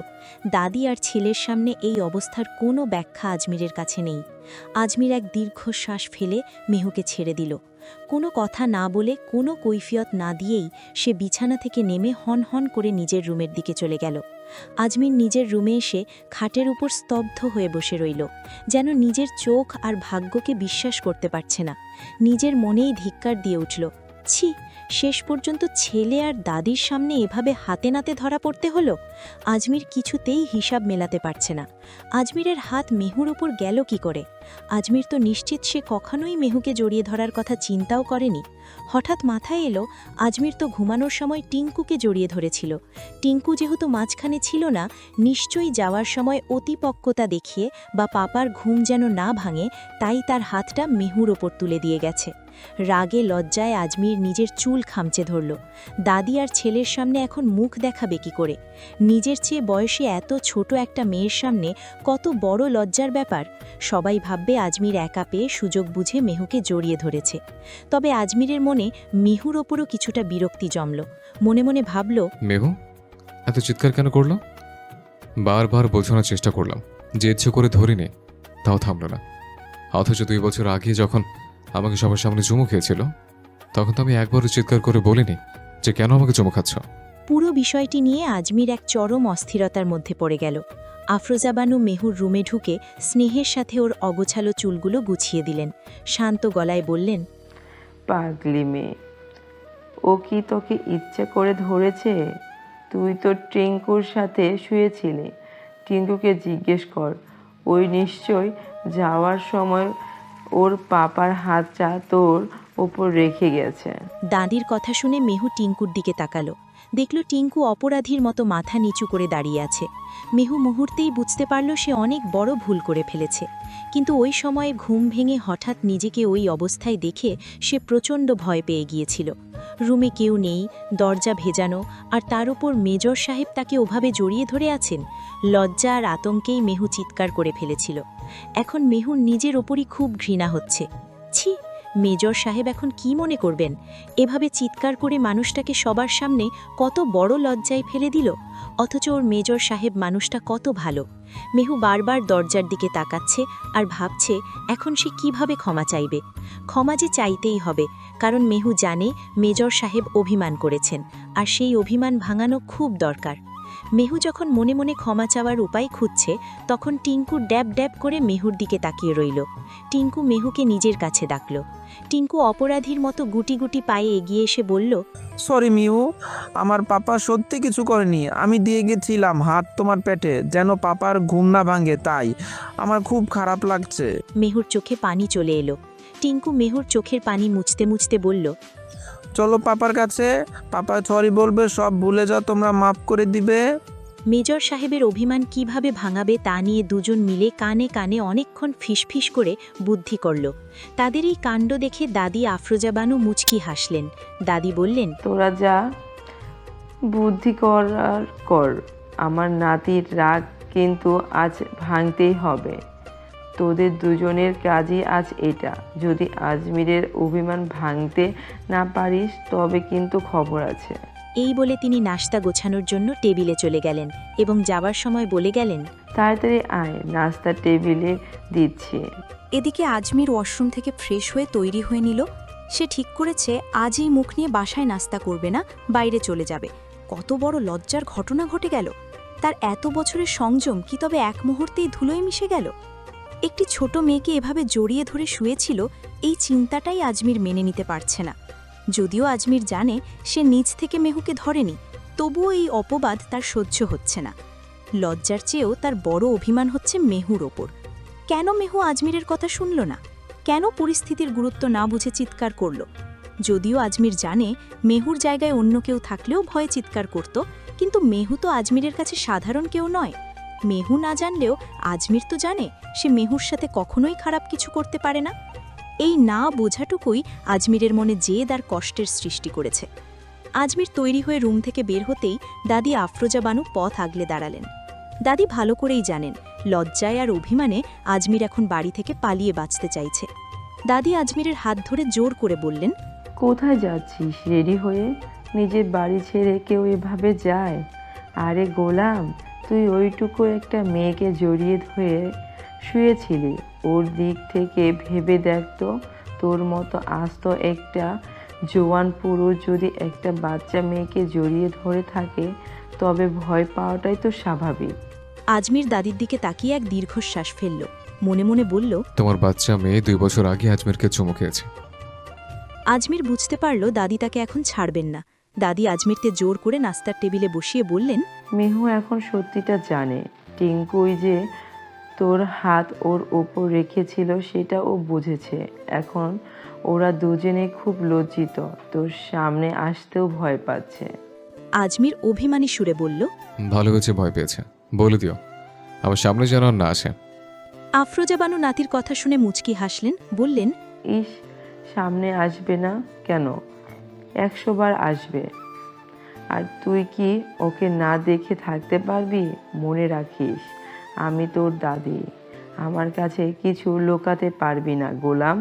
Speaker 6: দাদি আর ছেলের সামনে এই অবস্থার কোনো ব্যাখ্যা আজমিরের কাছে নেই। আজমির এক দীর্ঘশ্বাস ফেলে মেহুকে ছেড়ে দিল। কোনো কথা না বলে, কোনো কৈফিয়ত না দিয়েই সে বিছানা থেকে নেমে হন হন করে নিজের রুমের দিকে চলে গেল। আজমির নিজের রুমে এসে খাটের উপর স্তব্ধ হয়ে বসে রইল, যেন নিজের চোখ আর ভাগ্যকে বিশ্বাস করতে পারছে না। নিজের মনেই ধিক্কার দিয়ে উঠল, ছি, শেষ পর্যন্ত ছেলে আর দাদির সামনে এভাবে হাতে নাতে ধরা পড়তে হলো। আজমির কিছুতেই হিসাব মেলাতে পারছে না। আজমিরের হাত মেহুর ওপর গেল কি করে? আজমির তো নিশ্চিত সে কখনোই মেহুকে জড়িয়ে ধরার কথা চিন্তাও করেনি। হঠাৎ মাথায় এলো আজমির তো ঘুমানোর সময় টিঙ্কুকে জড়িয়ে ধরেছিল। টিঙ্কু যেহেতু মাঝখানে ছিল না, নিশ্চয়ই যাওয়ার সময় অতিপক্কতা দেখিয়ে বা পাপার ঘুম যেন না ভাঙে, তাই তার হাতটা মেহুর ওপর তুলে দিয়ে গেছে। রাগে লজ্জায় আজমির নিজের চুল খামচে ধরল। দাদি আর ছেলের সামনে এখন মুখ দেখাবে কি করে? নিজের চেয়ে বয়সে এত ছোট একটা মেয়ের সামনে কত বড় লজ্জার ব্যাপার। সবাই ভাববে আজমির একা পেয়ে সুযোগ বুঝে মেহুকে জড়িয়ে ধরেছে। তবে আজমিরের মনে মিহুর ওপরও কিছুটা বিরক্তি জমল। মনে মনে ভাবল,
Speaker 3: মেহু এত চিৎকার কেন করলো? বারবার বোঝানোর চেষ্টা করলাম যে ইচ্ছে করে ধরিনি, তাও থামল না। অথচ 2 বছর আগে যখন আমাকে সবার সামনে চুমু খেয়েছিল, তখন তো আমি একবারও চিৎকার করে বলিনি যে কেন আমাকে চুমু খাচ্ছ।
Speaker 6: পুরো বিষয়টি নিয়ে আজমির এক চরম অস্থিরতার মধ্যে পড়ে গেল। আফরোজা বানু মেহুর রুমে ঢুকে স্নেহের সাথে ওর অগোছালো চুলগুলো গুছিয়ে দিলেন। শান্ত গলায় বললেন,
Speaker 5: পাগলি মেয়ে, ও কি তোকে ইচ্ছে করে ধরেছে? তুই তো টিঙ্কুর সাথে শুয়েছিলি। টিঙ্কুকে জিজ্ঞেস কর, ওই নিশ্চয় যাওয়ার সময় ওর পাপার হাতটা তোর ওপর রেখে গেছে।
Speaker 6: দাদির কথা শুনে মেহু টিঙ্কুর দিকে তাকালো। দেখল টিঙ্কু অপরাধীর মতো মাথা নিচু করে দাঁড়িয়ে আছে। মেহু মুহূর্তেই বুঝতে পারল সে অনেক বড় ভুল করে ফেলেছে, কিন্তু ওই সময়ে ঘুম ভেঙে হঠাৎ নিজেকে ওই অবস্থায় দেখে সে প্রচণ্ড ভয় পেয়ে গিয়েছিল। রুমে কেউ নেই, দরজা ভেজানো, আর তার উপর মেজর সাহেব তাকে ওভাবে জড়িয়ে ধরে আছেন। লজ্জা আর আতঙ্কেই মেহু চিৎকার করে ফেলেছিল। এখন মেহুর নিজের ওপরই খুব ঘৃণা হচ্ছে। ছি, মেজর সাহেব এখন কি মনে করবেন? এভাবে চিৎকার করে মানুষটাকে সবার সামনে কত বড় লজ্জায় ফেলে দিল। অথচ ওর মেজর সাহেব মানুষটা কত ভালো। মেহু বারবার দরজার দিকে তাকাচ্ছে আর ভাবছে এখন সে কিভাবে ক্ষমা চাইবে। ক্ষমা যে চাইতেই হবে, কারণ মেহু জানে মেজর সাহেব অভিমান করেছেন, আর সেই অভিমান ভাঙানো খুব দরকার। মেহু যখন মনে মনে ক্ষমা চাওয়ার উপায় খুঁজছে, তখন টিঙ্কু ড্যাব ড্যাব করে মেহুর দিকে তাকিয়ে রইল। টিঙ্কু মেহুকে নিজের কাছে ডাকল। টিঙ্কু অপরাধীর মতো গুটি গুটি পায়ে এগিয়ে এসে বলল,
Speaker 4: সরি মিহু, আমার পাপা সত্যি কিছু করেনি। আমি দিয়ে গেছিলাম হাত তোমার পেটে, যেন পাপার ঘুম না ভাঙে, তাই আমার খুব খারাপ লাগছে।
Speaker 6: মেহুর চোখে পানি চলে এলো। টিঙ্কু মেহুর চোখের পানি মুছতে মুছতে বলল,
Speaker 4: চলো পাপার কাছে, পাপা সরি বলবে, সব ভুলে যাও, তোমরা মাফ করে দিবে।
Speaker 6: মেজর সাহেবের অভিমান কিভাবে ভাঙাবে তা নিয়ে দুজন মিলে কানে কানে অনেকক্ষণ ফিসফিস করে বুদ্ধি করল। তাদের এই কাণ্ড দেখে দাদি আফরোজা বানু মুচকি হাসলেন। দাদি বললেন,
Speaker 5: তোরা যা বুদ্ধি করার কর, আমার নাতির রাগ কিন্তু আজ ভাঙতেই হবে। তোদের দুজনের কাজই আজ এটা। যদি আজমিরের অভিমান ভাঙতে না পারিস তবে কিন্তু খবর আছে।
Speaker 6: এই বলে তিনি নাশতা গোছানোর জন্য টেবিলে চলে গেলেন এবং যাবার সময় বলে গেলেন,
Speaker 5: তাড়াতাড়ি আয়, নাস্তা টেবিলে দিচ্ছি।
Speaker 7: এদিকে আজমির ওয়াশরুম থেকে ফ্রেশ হয়ে তৈরি হয়ে নিল। সে ঠিক করেছে আজই মুখ নিয়ে বাসায় নাস্তা করবে না, বাইরে চলে যাবে। কত বড় লজ্জার ঘটনা ঘটে গেল। তার এত বছরের সংযম কি তবে এক মুহূর্তেই ধুলোয় মিশে গেল? একটি ছোট মেয়েকে এভাবে জড়িয়ে ধরে শুয়েছিল, এই চিন্তাটাই আজমির মেনে নিতে পারছে না। যদিও আজমির জানে সে নিজ থেকে মেহুকে ধরেনি, তবুও এই অপবাদ তার সহ্য হচ্ছে না। লজ্জার চেয়েও তার বড় অভিমান হচ্ছে মেহুর ওপর। কেন মেহু আজমিরের কথা শুনল না? কেন পরিস্থিতির গুরুত্ব না বুঝে চিৎকার করল? যদিও আজমির জানে মেহুর জায়গায় অন্য কেউ থাকলেও ভয়ে চিৎকার করত, কিন্তু মেহু তো আজমিরের কাছে সাধারণ কেউ নয়। মেহু না জানলেও আজমির তো জানে সে মেহুর সাথে কখনোই খারাপ কিছু করতে পারে না। এই না বোঝাটুকুই আজমিরের মনে জেদ আর কষ্টের সৃষ্টি করেছে। আজমির তৈরি হয়ে রুম থেকে বের হতেই দাদি আফরোজা বানু পথ আগলে দাঁড়ালেন। দাদি ভালো করেই জানেন লজ্জায় আর অভিমানে আজমির এখন বাড়ি থেকে পালিয়ে বাঁচতে চাইছে। দাদি আজমিরের হাত ধরে জোর করে বললেন,
Speaker 5: কোথায় যাচ্ছিস রেডি হয়ে? নিজের বাড়ি ছেড়ে কেউ এভাবে যায়? আরে গোলাম, তুই ওইটুকু একটা মেয়েকে জড়িয়ে ধরে শুয়েছিলি, ওর দিক থেকে ভেবে দেখ তো, তোর মতো আস্ত একটা জোয়ান পুরুষ যদি একটা বাচ্চা মেয়েকে জড়িয়ে ধরে থাকে তবে ভয় পাওয়াটাই তো স্বাভাবিক।
Speaker 6: আজমির দাদির দিকে তাকিয়ে এক দীর্ঘশ্বাস ফেলল। মনে মনে বলল,
Speaker 3: তোমার বাচ্চা মেয়ে 2 বছর আগে আজমেরকে চুমু খেয়েছে।
Speaker 6: আজমির বুঝতে পারল দাদি তাকে এখন ছাড়বেন না। দাদি আজমিরকে জোর করে নাস্তার টেবিলে বসিয়ে বললেন,
Speaker 5: মেহু এখন সত্যিটা জানে। টিঙ্কুই যে তোর হাত ওর ওপর রেখেছিল সেটা ও বুঝেছে। এখন ওরা দুজনে খুব লজ্জিত, তোর সামনে আসতেও ভয় পাচ্ছে।
Speaker 6: আজমির অভিমানী সুরে বলল,
Speaker 3: ভালো হয়েছে ভয় পেয়েছে, বলে দিও আমার সামনে যেন আর না আসে।
Speaker 6: আফরোজা বানু নাতির কথা শুনে মুচকি হাসলেন, বললেন,
Speaker 5: ইস, সামনে আসবে না কেন, 100 বার আসবে। আর তুই কি ওকে না দেখে থাকতে পারবি? মনে রাখিস আমি তোর দাদি, আমার কাছে কিছু লুকাতে পারবি না গোলাম।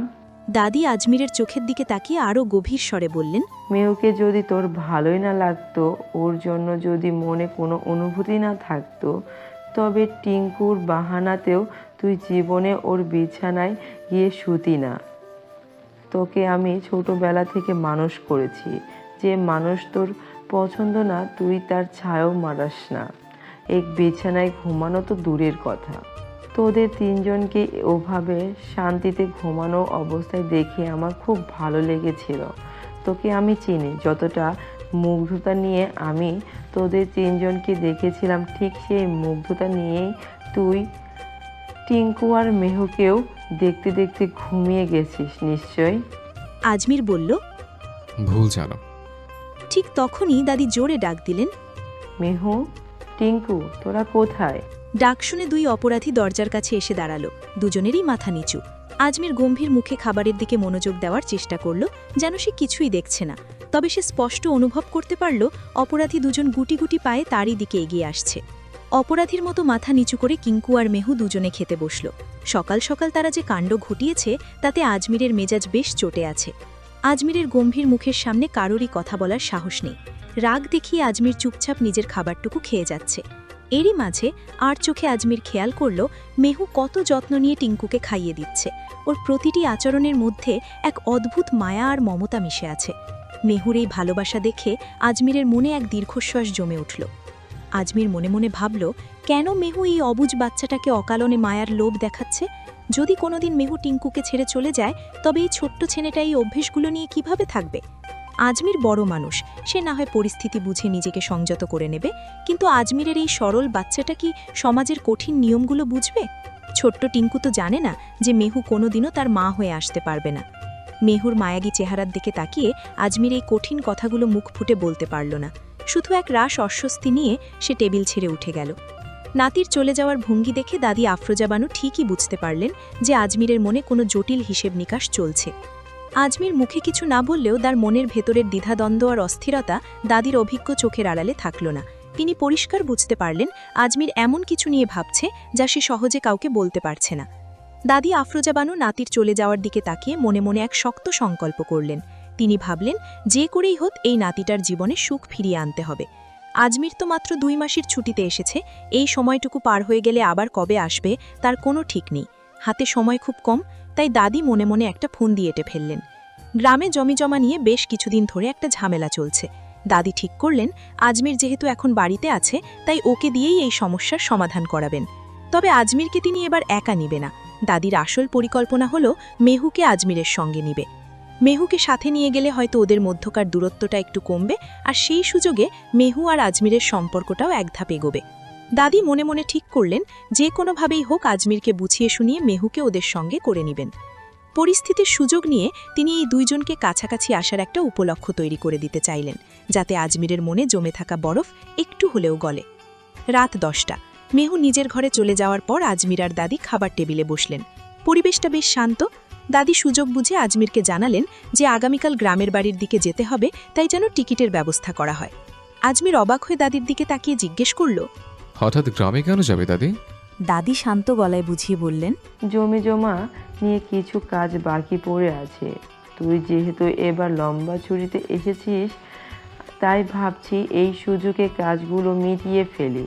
Speaker 6: দাদি আজমিরের চোখের দিকে তাকিয়ে আরও গভীর স্বরে বললেন,
Speaker 5: মেয়েকে যদি তোর ভালোই না লাগতো, ওর জন্য যদি মনে কোনো অনুভূতি না থাকতো, তবে টিঙ্কুর বাহানাতেও তুই জীবনে ওর বিছানায় গিয়ে শুতি না। তোকে আমি ছোটবেলা থেকে মানুষ করেছি, যে মানুষ তোর পছন্দ না তুই তার ছায়াও মারাস না। এক বিছানায় ঘুমানো তো দূরের কথা, তোদের তিনজনকে ওভাবে শান্তিতে ঘুমানো অবস্থায় দেখে আমার খুব ভালো লেগেছিল। তোকে আমি চিনি, যতটা মুগ্ধতা নিয়ে আমি তোদের তিনজনকে দেখেছিলাম, ঠিক সেই মুগ্ধতা নিয়েই তুই টিঙ্কু আর মেহুকেও দেখতে দেখতে ঘুমিয়ে গেছিস নিশ্চয়।
Speaker 6: আজমির বলল,
Speaker 3: ভুল জানো,
Speaker 6: ঠিক তখনই দাদি জোরে ডাক দিলেন।
Speaker 5: মেহু, টিঙ্কু, তোরা কোথায়?
Speaker 6: ডাক শুনে দুই অপরাধী দরজার কাছে এসে দাঁড়ালো, দুজনেরই মাথা নিচু। আজমির গম্ভীর মুখে খাবারের দিকে মনোযোগ দেওয়ার চেষ্টা করল, যেন সে কিছুই দেখছে না। তবে সে স্পষ্ট অনুভব করতে পারল অপরাধী দুজন গুটি গুটি পায়ে তারই দিকে এগিয়ে আসছে। অপরাধীর মতো মাথা নিচু করে কিঙ্কু আর মেহু দুজনে খেতে বসল। সকাল সকাল তারা যে কাণ্ড ঘটিয়েছে তাতে আজমিরের মেজাজ বেশ চটে আছে। আজমিরের গম্ভীর মুখের সামনে কারোরই কথা বলার সাহস নেই। রাগ দেখিয়ে আজমির চুপচাপ নিজের খাবারটুকু খেয়ে যাচ্ছে। এরই মাঝে আর চোখে আজমির খেয়াল করল মেহু কত যত্ন নিয়ে টিঙ্কুকে খাইয়ে দিচ্ছে। ওর প্রতিটি আচরণের মধ্যে এক অদ্ভুত মায়া আর মমতা মিশে আছে। মেহুর এই ভালোবাসা দেখে আজমিরের মনে এক দীর্ঘশ্বাস জমে উঠল। আজমির মনে মনে ভাবল, কেন মেহু এই অবুঝ বাচ্চাটাকে অকালনে মায়ার লোভ দেখাচ্ছে? যদি কোনোদিন মেহু টিঙ্কুকে ছেড়ে চলে যায়, তবে এই ছোট্ট ছেলেটা এই অভ্যেসগুলো নিয়ে কিভাবে থাকবে? আজমির বড় মানুষ, সে না হয় পরিস্থিতি বুঝে নিজেকে সংযত করে নেবে, কিন্তু আজমিরের এই সরল বাচ্চাটা কি সমাজের কঠিন নিয়মগুলো বুঝবে? ছোট্ট টিঙ্কু তো জানে না যে মেহু কোনোদিনও তার মা হয়ে আসতে পারবে না। মেহুর মায়াগী চেহারার দিকে তাকিয়ে আজমির এই কঠিন কথাগুলো মুখ ফুটে বলতে পারল না। শুধু এক রাশ অস্বস্তি নিয়ে সে টেবিল ছেড়ে উঠে গেল। নাতির চলে যাওয়ার ভঙ্গি দেখে দাদি আফরোজা বানু ঠিকই বুঝতে পারলেন যে আজমিরের মনে কোনো জটিল হিসেব নিকাশ চলছে। আজমির মুখে কিছু না বললেও তার মনের ভেতরের দ্বিধাদ্বন্দ্ব আর অস্থিরতা দাদির অভিজ্ঞ চোখের আড়ালে থাকল না। তিনি পরিষ্কার বুঝতে পারলেন আজমির এমন কিছু নিয়ে ভাবছে যা সে সহজে কাউকে বলতে পারছে না। দাদি আফরোজা বানু নাতির চলে যাওয়ার দিকে তাকিয়ে মনে মনে এক শক্ত সংকল্প করলেন। তিনি ভাবলেন, যে করেই হোক এই নাতিটার জীবনে সুখ ফিরিয়ে আনতে হবে। আজমির তো মাত্র 2 মাসের ছুটিতে এসেছে, এই সময়টুকু পার হয়ে গেলে আবার কবে আসবে তার কোনো ঠিক নেই। হাতে সময় খুব কম, তাই দাদি মনে মনে একটা ফোন দিয়ে এঁটে ফেললেন। গ্রামে জমিজমা নিয়ে বেশ কিছুদিন ধরে একটা ঝামেলা চলছে। দাদি ঠিক করলেন আজমির যেহেতু এখন বাড়িতে আছে, তাই ওকে দিয়েই এই সমস্যার সমাধান করাবেন। তবে আজমিরকে তিনি এবার একা নিবে না। দাদির আসল পরিকল্পনা হলো মেহুকে আজমিরের সঙ্গে নিবে। মেহুকে সাথে নিয়ে গেলে হয়তো ওদের মধ্যকার দূরত্বটা একটু কমবে, আর সেই সুযোগে মেহু আর আজমিরের সম্পর্কটাও এক ধাপ এগোবে। দাদি মনে মনে ঠিক করলেন যে কোনোভাবেই হোক আজমিরকে বুঝিয়ে শুনিয়ে মেহুকে ওদের সঙ্গে করে নেবেন। পরিস্থিতির সুযোগ নিয়ে তিনি এই দুইজনকে কাছাকাছি আসার একটা উপলক্ষ তৈরি করে দিতে চাইলেন, যাতে আজমিরের মনে জমে থাকা বরফ একটু হলেও গলে। রাত 10টা। মেহু নিজের ঘরে চলে যাওয়ার পর আজমির আর দাদি খাবার টেবিলে বসলেন। পরিবেশটা বেশ শান্ত। দাদি সুযোগ বুঝে আজমিরকে জানালেন যে আগামীকাল গ্রামের বাড়ির দিকে যেতে হবে, তাই যেন টিকিটের ব্যবস্থা করা হয়। আজমির অবাক হয়ে দাদির দিকে তাকিয়ে জিজ্ঞেস করল,
Speaker 3: হঠাৎ গ্রামে কেন যাবে দাদি?
Speaker 6: দাদি শান্ত গলায় বুঝিয়ে বললেন,
Speaker 5: জমি জমা নিয়ে কিছু কাজ বাকি পড়ে আছে। তুই যেহেতু এবার লম্বা ছুটিতে এসেছিস, তাই ভাবছি এই সুযোগে কাজগুলো মিটিয়ে ফেলি।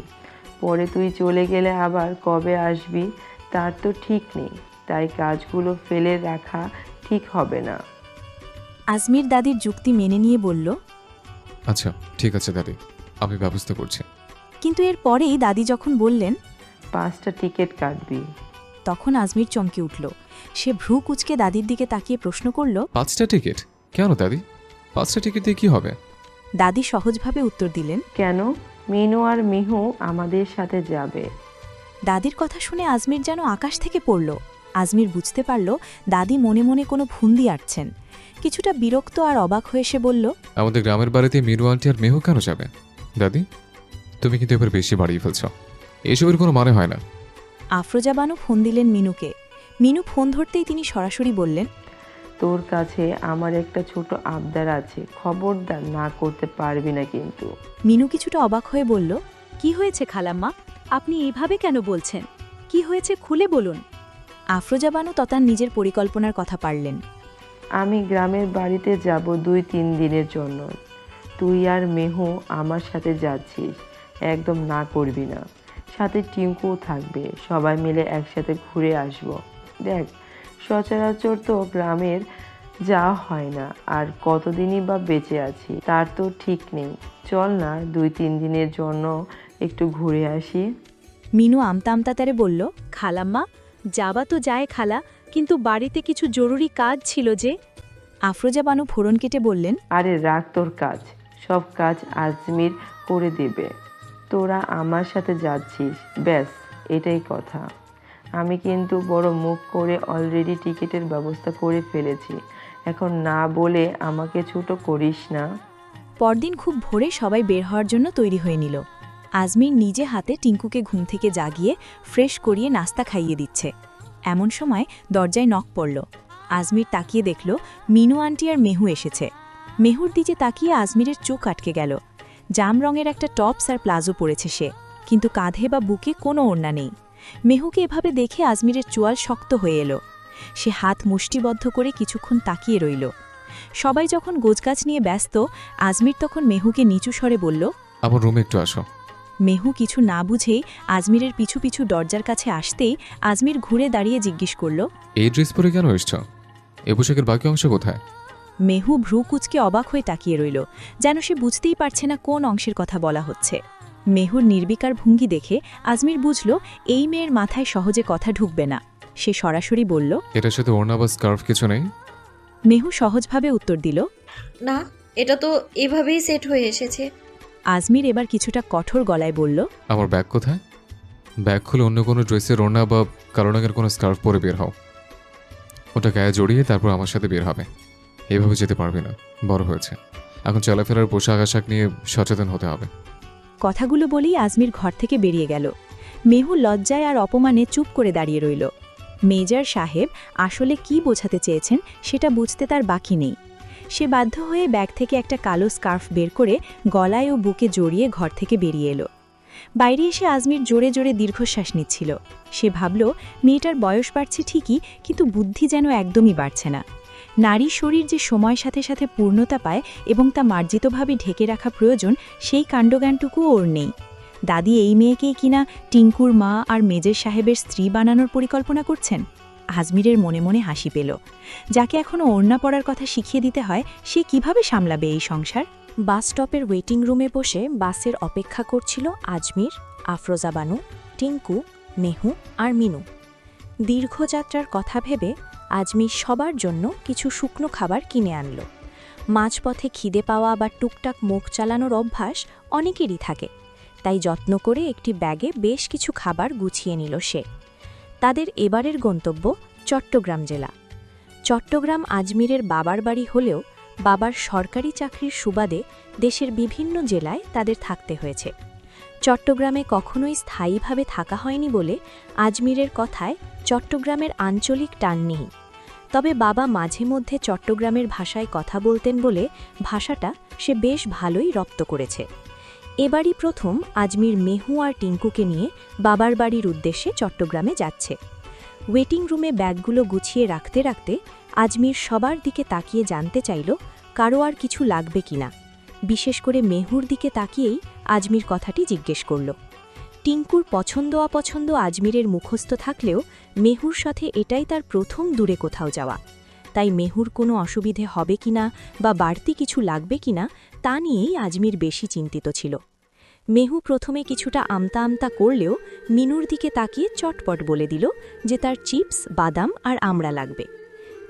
Speaker 5: পরে তুই চলে গেলে আবার কবে আসবি তার তো ঠিক নেই, তাই কাজগুলো ফেলে রাখা ঠিক হবে না।
Speaker 6: আজমির দাদির যুক্তি মেনে নিয়ে বলল,
Speaker 3: আচ্ছা ঠিক আছে দাদি, আমি ব্যবস্থা করছি।
Speaker 6: কিন্তু এর পরেই দাদি যখন বললেন
Speaker 5: 5টা টিকিট কাটবি।
Speaker 6: তখন আজমির চমকে উঠল। সে ভ্রু কুঁচকে দাদির দিকে তাকিয়ে প্রশ্ন করল,
Speaker 3: 5টা টিকিট? কেন দাদি, 5টা টিকিট দিয়ে কি হবে?
Speaker 6: দাদি সহজভাবে উত্তর দিলেন,
Speaker 5: কেন? মিনু আর মিহু আমাদের সাথে যাবে।
Speaker 6: দাদির কথা শুনে আজমির যেন আকাশ থেকে পড়ল। আজমির বুঝতে পারল দাদি মনে মনে কোনো ফুন্দি আঁটছেন। কিছুটা বিরক্ত আর অবাক হয়ে সে বলল,
Speaker 3: আমাদের গ্রামের বাড়িতে মিনু আন্টি আর মেহু কেন যাবে? দাদি, তুমি কিন্তু এবার বেশি বাড়িয়ে ফেলছ, এসবের কোনো মানে হয় না।
Speaker 6: আফরোজা বানু ফোন দিলেন মিনুকে। মিনু ফোন ধরতেই তিনি সরাসরি বললেন,
Speaker 5: তোর কাছে আমার একটা ছোট আবদার আছে, খবরদার না করতে পারবি না কিন্তু।
Speaker 6: মিনু কিছুটা অবাক হয়ে বলল, কি হয়েছে খালাম্মা? আপনি এইভাবে কেন বলছেন? কি হয়েছে খুলে বলুন। আফরোজা বানু ততার নিজের পরিকল্পনার কথা পারলেন।
Speaker 5: আমি গ্রামের বাড়িতে যাব 2-3 দিনের জন্য। তুই আর মেহু আমার সাথে যাচ্ছিস, একদম না করবি না। সাথে টিঙ্কুও থাকবে, সবাই মিলে একসাথে ঘুরে আসব। দেখ, সচরাচর তো গ্রামের যাওয়া হয় না, আর কতদিনই বা বেঁচে আছি তার তো ঠিক নেই। চল না 2-3 দিনের জন্য একটু ঘুরে আসি।
Speaker 6: মিনু আমতা আমতা তারে বলল, খালাম্মা, যাবা তো যায় খালা, কিন্তু বাড়িতে কিছু জরুরি কাজ ছিল যে। আফরোজা বানু ফোড়ন কেটে বললেন,
Speaker 5: আরে রাখ তোর কাজ, সব কাজ আজমির করে দেবে। তোরা আমার সাথে যাচ্ছিস, ব্যাস এটাই কথা। আমি কিন্তু বড় মুখ করে অলরেডি টিকিটের ব্যবস্থা করে ফেলেছি, এখন না বলে আমাকে ছোট করিস না।
Speaker 6: পরদিন খুব ভোরে সবাই বের হওয়ার জন্য তৈরি হয়ে নিল। আজমির নিজে হাতে টিঙ্কুকে ঘুম থেকে জাগিয়ে ফ্রেশ করিয়ে নাস্তা খাইয়ে দিচ্ছে। এমন সময় দরজায় নক পড়ল। আজমির তাকিয়ে দেখল মিনু আন্টি আর মেহু এসেছে। মেহুর দিকে তাকিয়ে আজমিরের চোখ আটকে গেল। জাম রঙের একটা টপস আর প্লাজো পরেছে সে, কিন্তু কাঁধে বা বুকে কোনো ওড়না নেই। মেহুকে এভাবে দেখে আজমিরের চোয়াল শক্ত হয়ে এলো। সে হাত মুষ্টিবদ্ধ করে কিছুক্ষণ তাকিয়ে রইল। সবাই যখন গোছগাছ নিয়ে ব্যস্ত, আজমির তখন মেহুকে নিচু স্বরে বলল,
Speaker 3: আমার রুমে একটু আসো।
Speaker 6: মেহু কিছু না বুঝেই আজমিরের পিছু পিছু দরজার কাছে আসতেই আজমির ঘুরে দাঁড়িয়ে জিজ্ঞেস করল,
Speaker 3: এই ড্রেস পরে কেন এসছ? এ পোশাকের বাকি অংশ কোথায়?
Speaker 6: মেহু ভ্রু কুঁচকে অবাক হয়ে তাকিয়ে রইল, যেন সে বুঝতেই পারছে না কোন অংশের কথা বলা হচ্ছে। মেহুর নির্বিকার ভঙ্গি দেখে আজমির বুঝল এই মেয়ের মাথায় সহজে কথা ঢুকবে না। সে সরাসরি বলল,
Speaker 3: এটার সাথে ওড়না বা স্কার্ফ কিছু নেই?
Speaker 6: মেহু সহজভাবে উত্তর দিল।
Speaker 1: না, এটা তো এভাবেই সেট হয়ে এসেছে।
Speaker 6: আজমির এবার কিছুটা কঠোর গলায় বলল,
Speaker 3: আমার ব্যাগ কোথায়? ব্যাগ খুলে অন্য কোনো ড্রেসের ওড়না বা কালো রঙের কোনো স্কার্ফ পরে বের হও। ওটা গায়ে জড়িয়ে তারপর আমার সাথে বের হবে। এভাবে যেতে পারবি না, বড় হয়েছে। এখন চলাফেরার পোশাক আশাক নিয়ে সচেতন হতে হবে।
Speaker 6: কথাগুলো বলেই আজমির ঘর থেকে বেরিয়ে গেল। মেহু লজ্জায় আর অপমানে চুপ করে দাঁড়িয়ে রইল। মেজর সাহেব আসলে কি বোঝাতে চেয়েছেন সেটা বুঝতে তার বাকি নেই। সে বাধ্য হয়ে ব্যাগ থেকে একটা কালো স্কার্ফ বের করে গলায় ও বুকে জড়িয়ে ঘর থেকে বেরিয়ে এলো। বাইরে এসে আজমির জোরে জোরে দীর্ঘশ্বাস নিচ্ছিল। সে ভাবল, মেয়েটার বয়স বাড়ছে ঠিকই, কিন্তু বুদ্ধি যেন একদমই বাড়ছে না। নারী শরীর যে সময়ের সাথে সাথে পূর্ণতা পায় এবং তা মার্জিতভাবে ঢেকে রাখা প্রয়োজন, সেই কাণ্ডজ্ঞানটুকুও ওর নেই। দাদি এই মেয়েকেই কিনা টিঙ্কুর মা আর মেজর সাহেবের স্ত্রী বানানোর পরিকল্পনা করছেন। আজমিরের মনে মনে হাসি পেল। যাকে এখনও ওড়না পরার কথা শিখিয়ে দিতে হয়, সে কিভাবে সামলাবে এই সংসার? বাস স্টপের ওয়েটিং রুমে বসে বাসের অপেক্ষা করছিল আজমির, আফরোজা বানু, টিঙ্কু, মেহু আর মিনু। দীর্ঘযাত্রার কথা ভেবে আজমির সবার জন্য কিছু শুকনো খাবার কিনে আনল। মাঝপথে খিদে পাওয়া বা টুকটাক মুখ চালানোর অভ্যাস অনেকেরই থাকে, তাই যত্ন করে একটি ব্যাগে বেশ কিছু খাবার গুছিয়ে নিল সে। তাদের এবারের গন্তব্য চট্টগ্রাম জেলা। চট্টগ্রাম আজমিরের বাবার বাড়ি হলেও বাবার সরকারি চাকরির সুবাদে দেশের বিভিন্ন জেলায় তাদের থাকতে হয়েছে। চট্টগ্রামে কখনোই স্থায়ীভাবে থাকা হয়নি বলে আজমিরের কথায় চট্টগ্রামের আঞ্চলিক টান নেই। তবে বাবা মাঝে মধ্যে চট্টগ্রামের ভাষায় কথা বলতেন বলে ভাষাটা সে বেশ ভালোই রপ্ত করেছে। এবারই প্রথম আজমির মেহু আর টিঙ্কুকে নিয়ে বাবার বাড়ির উদ্দেশ্যে চট্টগ্রামে যাচ্ছে। ওয়েটিং রুমে ব্যাগগুলো গুছিয়ে রাখতে রাখতে আজমির সবার দিকে তাকিয়ে জানতে চাইল কারো আর কিছু লাগবে কিনা। বিশেষ করে মেহুর দিকে তাকিয়েই আজমির কথাটি জিজ্ঞেস করল। টিঙ্কুর পছন্দ অপছন্দ আজমিরের মুখস্থ থাকলেও মেহুর সাথে এটাই তার প্রথম দূরে কোথাও যাওয়া, তাই মেহুর কোনো অসুবিধে হবে কিনা বা বাড়তি কিছু লাগবে কিনা তা নিয়েই আজমির বেশি চিন্তিত ছিল। মেহু প্রথমে কিছুটা আমতা আমতা করলেও মিনুর দিকে তাকিয়ে চটপট বলে দিল যে তার চিপস, বাদাম আর আমড়া লাগবে।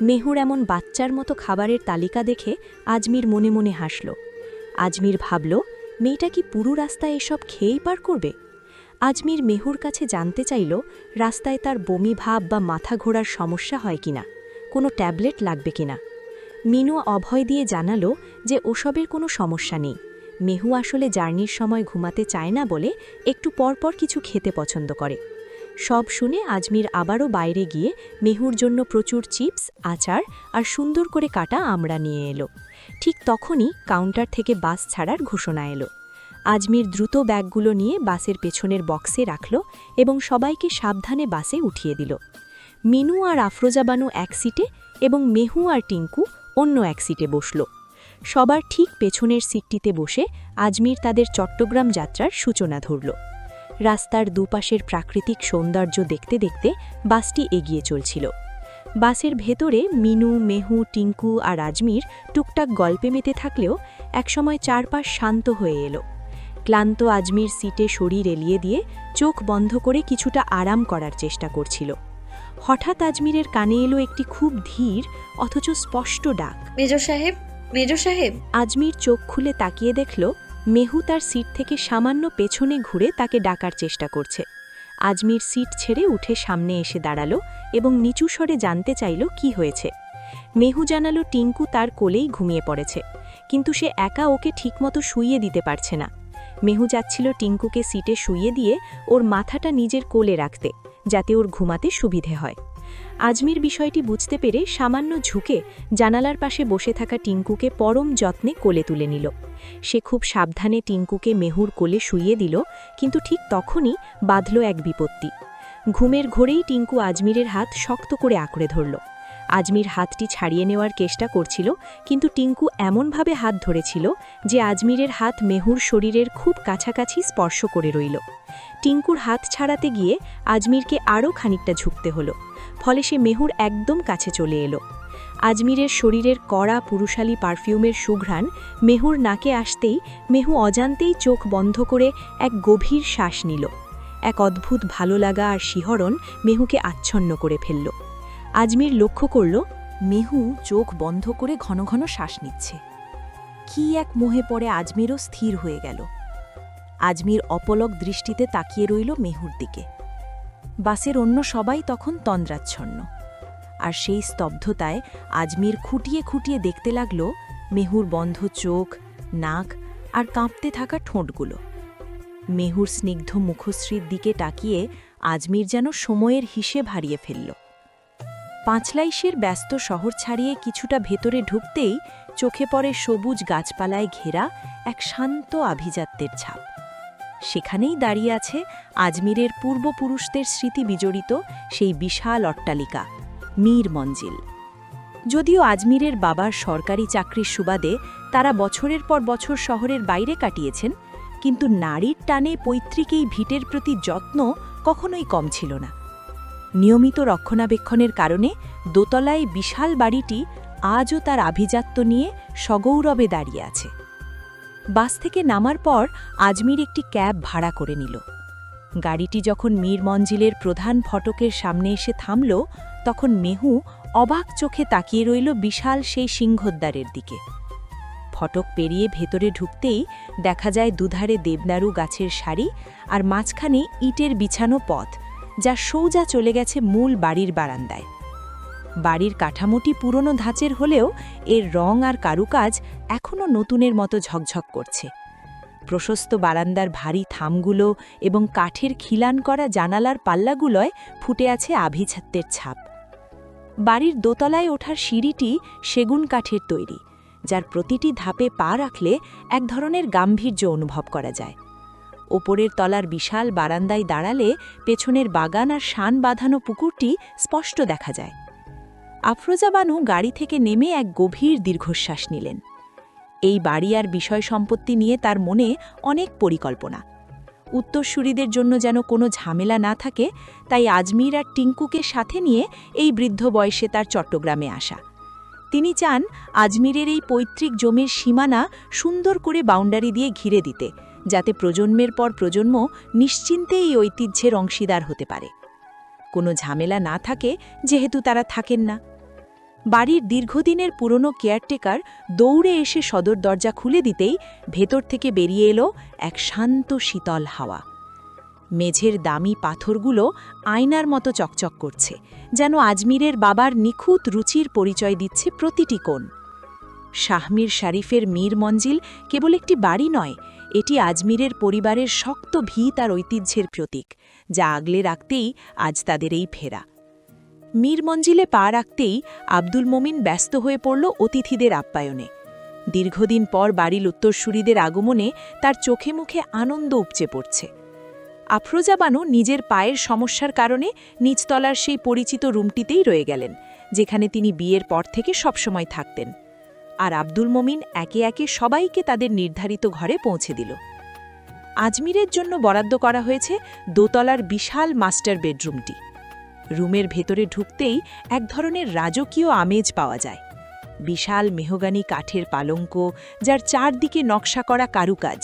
Speaker 6: মেহুর এমন বাচ্চার মতো খাবারের তালিকা দেখে আজমির মনে মনে হাসল। আজমির ভাবল, মেয়েটা কি পুরো রাস্তায় এসব খেয়েই পার করবে? আজমির মেহুর কাছে জানতে চাইল রাস্তায় তার বমি ভাব বা মাথা ঘোরার সমস্যা হয় কিনা, কোনো ট্যাবলেট লাগবে কিনা। মিনু অভয় দিয়ে জানালো যে ওসবের কোনো সমস্যা নেই। মেহু আসলে জার্নির সময় ঘুমাতে চায় না বলে একটু পরপর কিছু খেতে পছন্দ করে। সব শুনে আজমির আবারও বাইরে গিয়ে মেহুর জন্য প্রচুর চিপস, আচার আর সুন্দর করে কাটা আমড়া নিয়ে এলো। ঠিক তখনই কাউন্টার থেকে বাস ছাড়ার ঘোষণা এলো। আজমির দ্রুত ব্যাগগুলো নিয়ে বাসের পেছনের বক্সে রাখল এবং সবাইকে সাবধানে বাসে উঠিয়ে দিল। মিনু আর আফরোজা বানু এক সিটে এবং মেহু আর টিঙ্কু অন্য এক সিটে বসল। সবার ঠিক পেছনের সিটটিতে বসে আজমির তাদের চট্টগ্রাম যাত্রার সূচনা ধরল। রাস্তার দুপাশের প্রাকৃতিক সৌন্দর্য দেখতে দেখতে বাসটি এগিয়ে চলছিল। বাসের ভেতরে মিনু, মেহু, টিঙ্কু আর আজমির টুকটাক গল্পে মেতে থাকলেও একসময় চারপাশ শান্ত হয়ে এলো। ক্লান্ত আজমির সিটে শরীর এলিয়ে দিয়ে চোখ বন্ধ করে কিছুটা আরাম করার চেষ্টা করছিল। হঠাৎ আজমিরের কানে এলো একটি খুব ধীর অথচ স্পষ্ট ডাক,
Speaker 1: মেজর সাহেব, মেজর সাহেব।
Speaker 6: আজমির চোখ খুলে তাকিয়ে দেখল মেহু তার সিট থেকে সামান্য পেছনে ঘুরে তাকে ডাকার চেষ্টা করছে। আজমির সিট ছেড়ে উঠে সামনে এসে দাঁড়ালো এবং নিচু স্বরে জানতে চাইল কি হয়েছে। মেহু জানালো টিঙ্কু তার কোলেই ঘুমিয়ে পড়েছে, কিন্তু সে একা ওকে ঠিকমতো শুইয়ে দিতে পারছে না। মেহু যাচ্ছিল টিঙ্কুকে সিটে শুইয়ে দিয়ে ওর মাথাটা নিজের কোলে রাখতে, যাতে ওর ঘুমাতে সুবিধে হয়। আজমির বিষয়টি বুঝতে পেরে সামান্য ঝুঁকে জানালার পাশে বসে থাকা টিঙ্কুকে পরম যত্নে কোলে তুলে নিল। সে খুব সাবধানে টিঙ্কুকে মেহুর কোলে শুইয়ে দিল, কিন্তু ঠিক তখনই বাঁধল এক বিপত্তি। ঘুমের ঘোরেই টিঙ্কু আজমিরের হাত শক্ত করে আঁকড়ে ধরল। আজমির হাতটি ছাড়িয়ে নেওয়ার চেষ্টা করছিল, কিন্তু টিঙ্কু এমনভাবে হাত ধরেছিল যে আজমিরের হাত মেহুর শরীরের খুব কাছাকাছি স্পর্শ করে রইল। টিঙ্কুর হাত ছাড়াতে গিয়ে আজমিরকে আরও খানিকটা ঝুঁকতে হলো, ফলে সে মেহুর একদম কাছে চলে এলো। আজমিরের শরীরের কড়া পুরুষালী পারফিউমের সুঘ্রাণ মেহুর নাকে আসতেই মেহু অজান্তেই চোখ বন্ধ করে এক গভীর শ্বাস নিল। এক অদ্ভুত ভালো লাগা আর শিহরণ মেহুকে আচ্ছন্ন করে ফেলল। আজমির লক্ষ্য করল মেহু চোখ বন্ধ করে ঘন ঘন শ্বাস নিচ্ছে। কি এক মোহে পড়ে আজমিরও স্থির হয়ে গেল। আজমির অপলক দৃষ্টিতে তাকিয়ে রইল মেহুর দিকে। বাসের অন্য সবাই তখন তন্দ্রাচ্ছন্ন, আর সেই স্তব্ধতায় আজমির খুঁটিয়ে খুঁটিয়ে দেখতে লাগল মেহুর বন্ধ চোখ, নাক আর কাঁপতে থাকা ঠোঁটগুলো। মেহুর স্নিগ্ধ মুখশ্রীর দিকে তাকিয়ে আজমির যেন সময়ের হিসেব হারিয়ে ফেলল। পাঁচলাইশের ব্যস্ত শহর ছাড়িয়ে কিছুটা ভেতরে ঢুকতেই চোখে পড়ে সবুজ গাছপালায় ঘেরা এক শান্ত আভিজাত্যের ছাপ। সেখানেই দাঁড়িয়ে আছে আজমিরের পূর্বপুরুষদের স্মৃতি বিজড়িত সেই বিশাল অট্টালিকা মীর মঞ্জিল। যদিও আজমিরের বাবার সরকারি চাকরির সুবাদে তারা বছরের পর বছর শহরের বাইরে কাটিয়েছেন, কিন্তু নারীর টানে পৈতৃক এই ভিটের প্রতি যত্ন কখনোই কম ছিল না। নিয়মিত রক্ষণাবেক্ষণের কারণে দোতলায় বিশাল বাড়িটি আজও তার আভিজাত্য নিয়ে সগৌরবে দাঁড়িয়ে আছে। বাস থেকে নামার পর আজমির একটি ক্যাব ভাড়া করে নিল। গাড়িটি যখন মীর মঞ্জিলের প্রধান ফটকের সামনে এসে থামল, তখন মেহু অবাক চোখে তাকিয়ে রইল বিশাল সেই সিংহদ্বারের দিকে। ফটক পেরিয়ে ভেতরে ঢুকতেই দেখা যায় দুধারে দেবনারু গাছের সারি আর মাঝখানে ইটের বিছানো পথ, যা সোজা চলে গেছে মূল বাড়ির বারান্দায়। বাড়ির কাঠামোটি পুরনো ধাঁচের হলেও এর রং আর কারুকাজ এখনও নতুনের মতো ঝকঝক করছে। প্রশস্ত বারান্দার ভারী থামগুলো এবং কাঠের খিলান করা জানালার পাল্লাগুলোয় ফুটে আছে আভিজাত্যের ছাপ। বাড়ির দোতলায় ওঠার সিঁড়িটি সেগুন কাঠের তৈরি, যার প্রতিটি ধাপে পা রাখলে এক ধরনের গাম্ভীর্য অনুভব করা যায়। ওপরের তলার বিশাল বারান্দায় দাঁড়ালে পেছনের বাগান আর শান বাঁধানো পুকুরটি স্পষ্ট দেখা যায়। আফরোজা বানু গাড়ি থেকে নেমে এক গভীর দীর্ঘশ্বাস নিলেন। এই বাড়ি আর বিষয় সম্পত্তি নিয়ে তার মনে অনেক পরিকল্পনা। উত্তরসূরিদের জন্য যেন কোনো ঝামেলা না থাকে, তাই আজমির আর টিঙ্কুকে সাথে নিয়ে এই বৃদ্ধ বয়সে তার চট্টগ্রামে আসা। তিনি চান আজমিরের এই পৈতৃক জমির সীমানা সুন্দর করে বাউন্ডারি দিয়ে ঘিরে দিতে, যাতে প্রজন্মের পর প্রজন্ম নিশ্চিন্তে এই ঐতিহ্যের অংশীদার হতে পারে। কোনো ঝামেলা না থাকে, যেহেতু তারা থাকেন না। বাড়ির দীর্ঘদিনের পুরনো কেয়ারটেকার দৌড়ে এসে সদর দরজা খুলে দিতেই ভেতর থেকে বেরিয়ে এলো এক শান্ত শীতল হাওয়া। মেঝের দামি পাথরগুলো আয়নার মতো চকচক করছে, যেন আজমিরের বাবার নিখুঁত রুচির পরিচয় দিচ্ছে প্রতিটি কোণ। শাহমীর শরীফের মীর মঞ্জিল কেবল একটি বাড়ি নয়, এটি আজমিরের পরিবারের শক্ত ভিত আর ঐতিহ্যের প্রতীক, যা আগলে রাখতেই আজ তাদের এই ফেরা। মীর মঞ্জিলে পা রাখতেই আব্দুল মোমিন ব্যস্ত হয়ে পড়ল অতিথিদের আপ্যায়নে। দীর্ঘদিন পর বাড়ির উত্তরসূরিদের আগমনে তার চোখে মুখে আনন্দ উপচে পড়ছে। আফরোজা বানু নিজের পায়ের সমস্যার কারণে নিচতলার সেই পরিচিত রুমটিতেই রয়ে গেলেন, যেখানে তিনি বিয়ের পর থেকে সবসময় থাকতেন। আর আব্দুল মোমিন একে একে সবাইকে তাদের নির্ধারিত ঘরে পৌঁছে দিল। আজমিরের জন্য বরাদ্দ করা হয়েছে দোতলার বিশাল মাস্টার বেডরুমটি। রুমের ভেতরে ঢুকতেই এক ধরনের রাজকীয় আমেজ পাওয়া যায়। বিশাল মেহগানি কাঠের পালঙ্ক, যার চারদিকে নকশা করা কারুকাজ।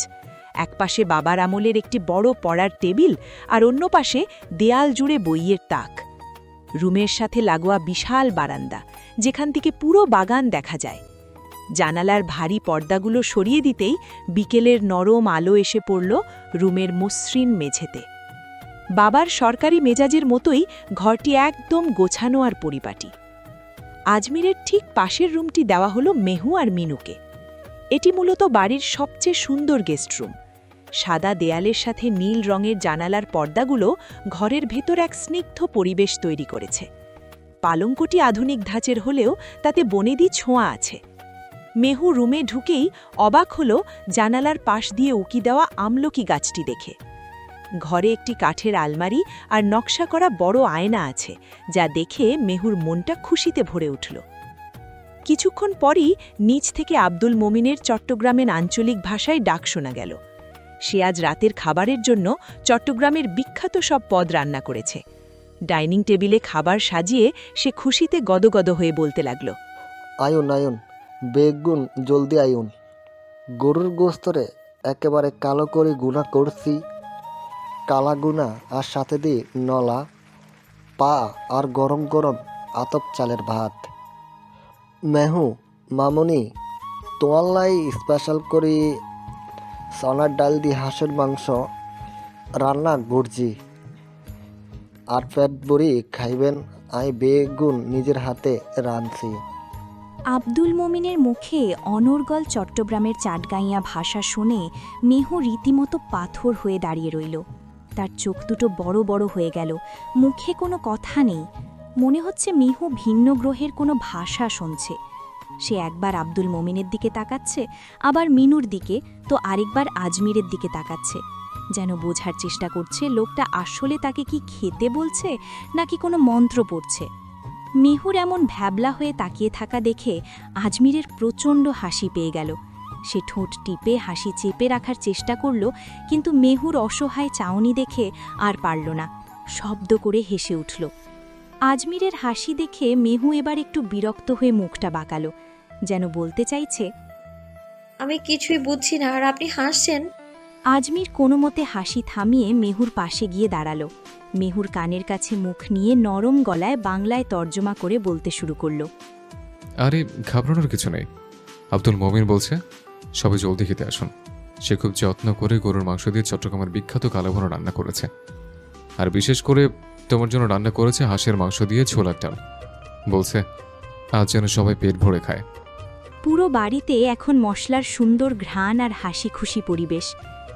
Speaker 6: একপাশে বাবার আমলের একটি বড় পড়ার টেবিল, আর অন্য পাশে দেয়াল জুড়ে বইয়ের তাক। রুমের সাথে লাগোয়া বিশাল বারান্দা, যেখান থেকে পুরো বাগান দেখা যায়। জানালার ভারী পর্দাগুলো সরিয়ে দিতেই বিকেলের নরম আলো এসে পড়ল রুমের মসৃণ মেঝেতে। বাবার সরকারি মেজাজের মতোই ঘরটি একদম গোছানো আর পরিপাটি। আজমিরের ঠিক পাশের রুমটি দেওয়া হলো মেহু আর মিনুকে।
Speaker 2: এটি মূলত বাড়ির সবচেয়ে সুন্দর গেস্টরুম। সাদা দেয়ালের সাথে নীল রঙের জানালার পর্দাগুলো ঘরের ভেতর এক স্নিগ্ধ পরিবেশ তৈরি করেছে। পালঙ্কটি আধুনিক ধাঁচের হলেও তাতে বনেদি ছোঁয়া আছে। মেহু রুমে ঢুকেই অবাক হল জানালার পাশ দিয়ে উকি দেওয়া আমলকি গাছটি দেখে। ঘরে একটি কাঠের আলমারি আর নকশা করা বড় আয়না আছে, যা দেখে মেহুর মনটা খুশিতে ভরে উঠল। কিছুক্ষণ পরই নিচ থেকে আব্দুল মোমিনের চট্টগ্রামের আঞ্চলিক ভাষায় ডাক শোনা গেল। সে আজ রাতের খাবারের জন্য চট্টগ্রামের বিখ্যাত সব পদ রান্না করেছে। ডাইনিং টেবিলে খাবার সাজিয়ে সে খুশিতে গদগদ হয়ে বলতে লাগল,
Speaker 8: আয়ুন আয়ুন, বেগুন জলদি আয়ুন। গরুর গোস্তরে একেবারে কালো করে গুনা করছি, কালা গুনা আর সাথে দিয়ে নলা পা আর গরম গরম আতপ চালের ভাত। মেহু মামনি তোয়াল্লাই স্পেশাল করে চনার ডাল দিয়ে হাঁসের মাংস রান্না করছি, আর পেট ভরি খাইবেন। আই বেগুন নিজের হাতে রাঁধছি।
Speaker 7: আব্দুল মোমিনের মুখে অনর্গল চট্টগ্রামের চাটগাঁইয়া ভাষা শুনে মেহু রীতিমতো পাথর হয়ে দাঁড়িয়ে রইল। তার চোখ দুটো বড় বড় হয়ে গেল, মুখে কোনো কথা নেই। মনে হচ্ছে মেহু ভিন্ন গ্রহের কোনো ভাষা শুনছে। সে একবার আব্দুল মোমিনের দিকে তাকাচ্ছে, আবার মিনুর দিকে, তো আরেকবার আজমিরের দিকে তাকাচ্ছে, যেন বোঝার চেষ্টা করছে লোকটা আসলে তাকে কি খেতে বলছে নাকি কোনো মন্ত্র পড়ছে। মেহুর এমন ভ্যাবলা হয়ে তাকিয়ে থাকা দেখে আজমিরের প্রচণ্ড হাসি পেয়ে গেল। সে ঠোঁট টিপে হাসি চেপে রাখার চেষ্টা করল, কিন্তু মেহুর অসহায় চাউনি দেখে আর পারল না, শব্দ করে হেসে উঠল। আজমিরের হাসি দেখে মেহু এবার একটু বিরক্ত হয়ে মুখটা বাঁকালো, যেন বলতে চাইছে,
Speaker 1: আমি কিছুই বুঝছি না আর আপনি হাসছেন।
Speaker 7: আজমির কোনো মতে হাসি থামিয়ে মেহুর পাশে গিয়ে দাঁড়ালো। মেহুর কানের কাছে মুখ নিয়ে নরম গলায় বাংলায় তর্জমা করে বলতে শুরু করল,
Speaker 3: আরে ঘাবড়ানোর কিছু নেই। আব্দুল মোমিন বলছে সবাই জলদি খেতে আসুন। সে খুব যত্ন করে গরুর মাংস দিয়ে চট্টগ্রামের বিখ্যাত কালাভুনা রান্না করেছে, আর বিশেষ করে তোমার জন্য রান্না করেছে হাঁসের মাংস দিয়ে ছোলার ডাল। বলছে আজ যেন সবাই পেট ভরে খায়।
Speaker 7: পুরো বাড়িতে এখন মশলার সুন্দর ঘ্রাণ আর হাসি খুশি পরিবেশ।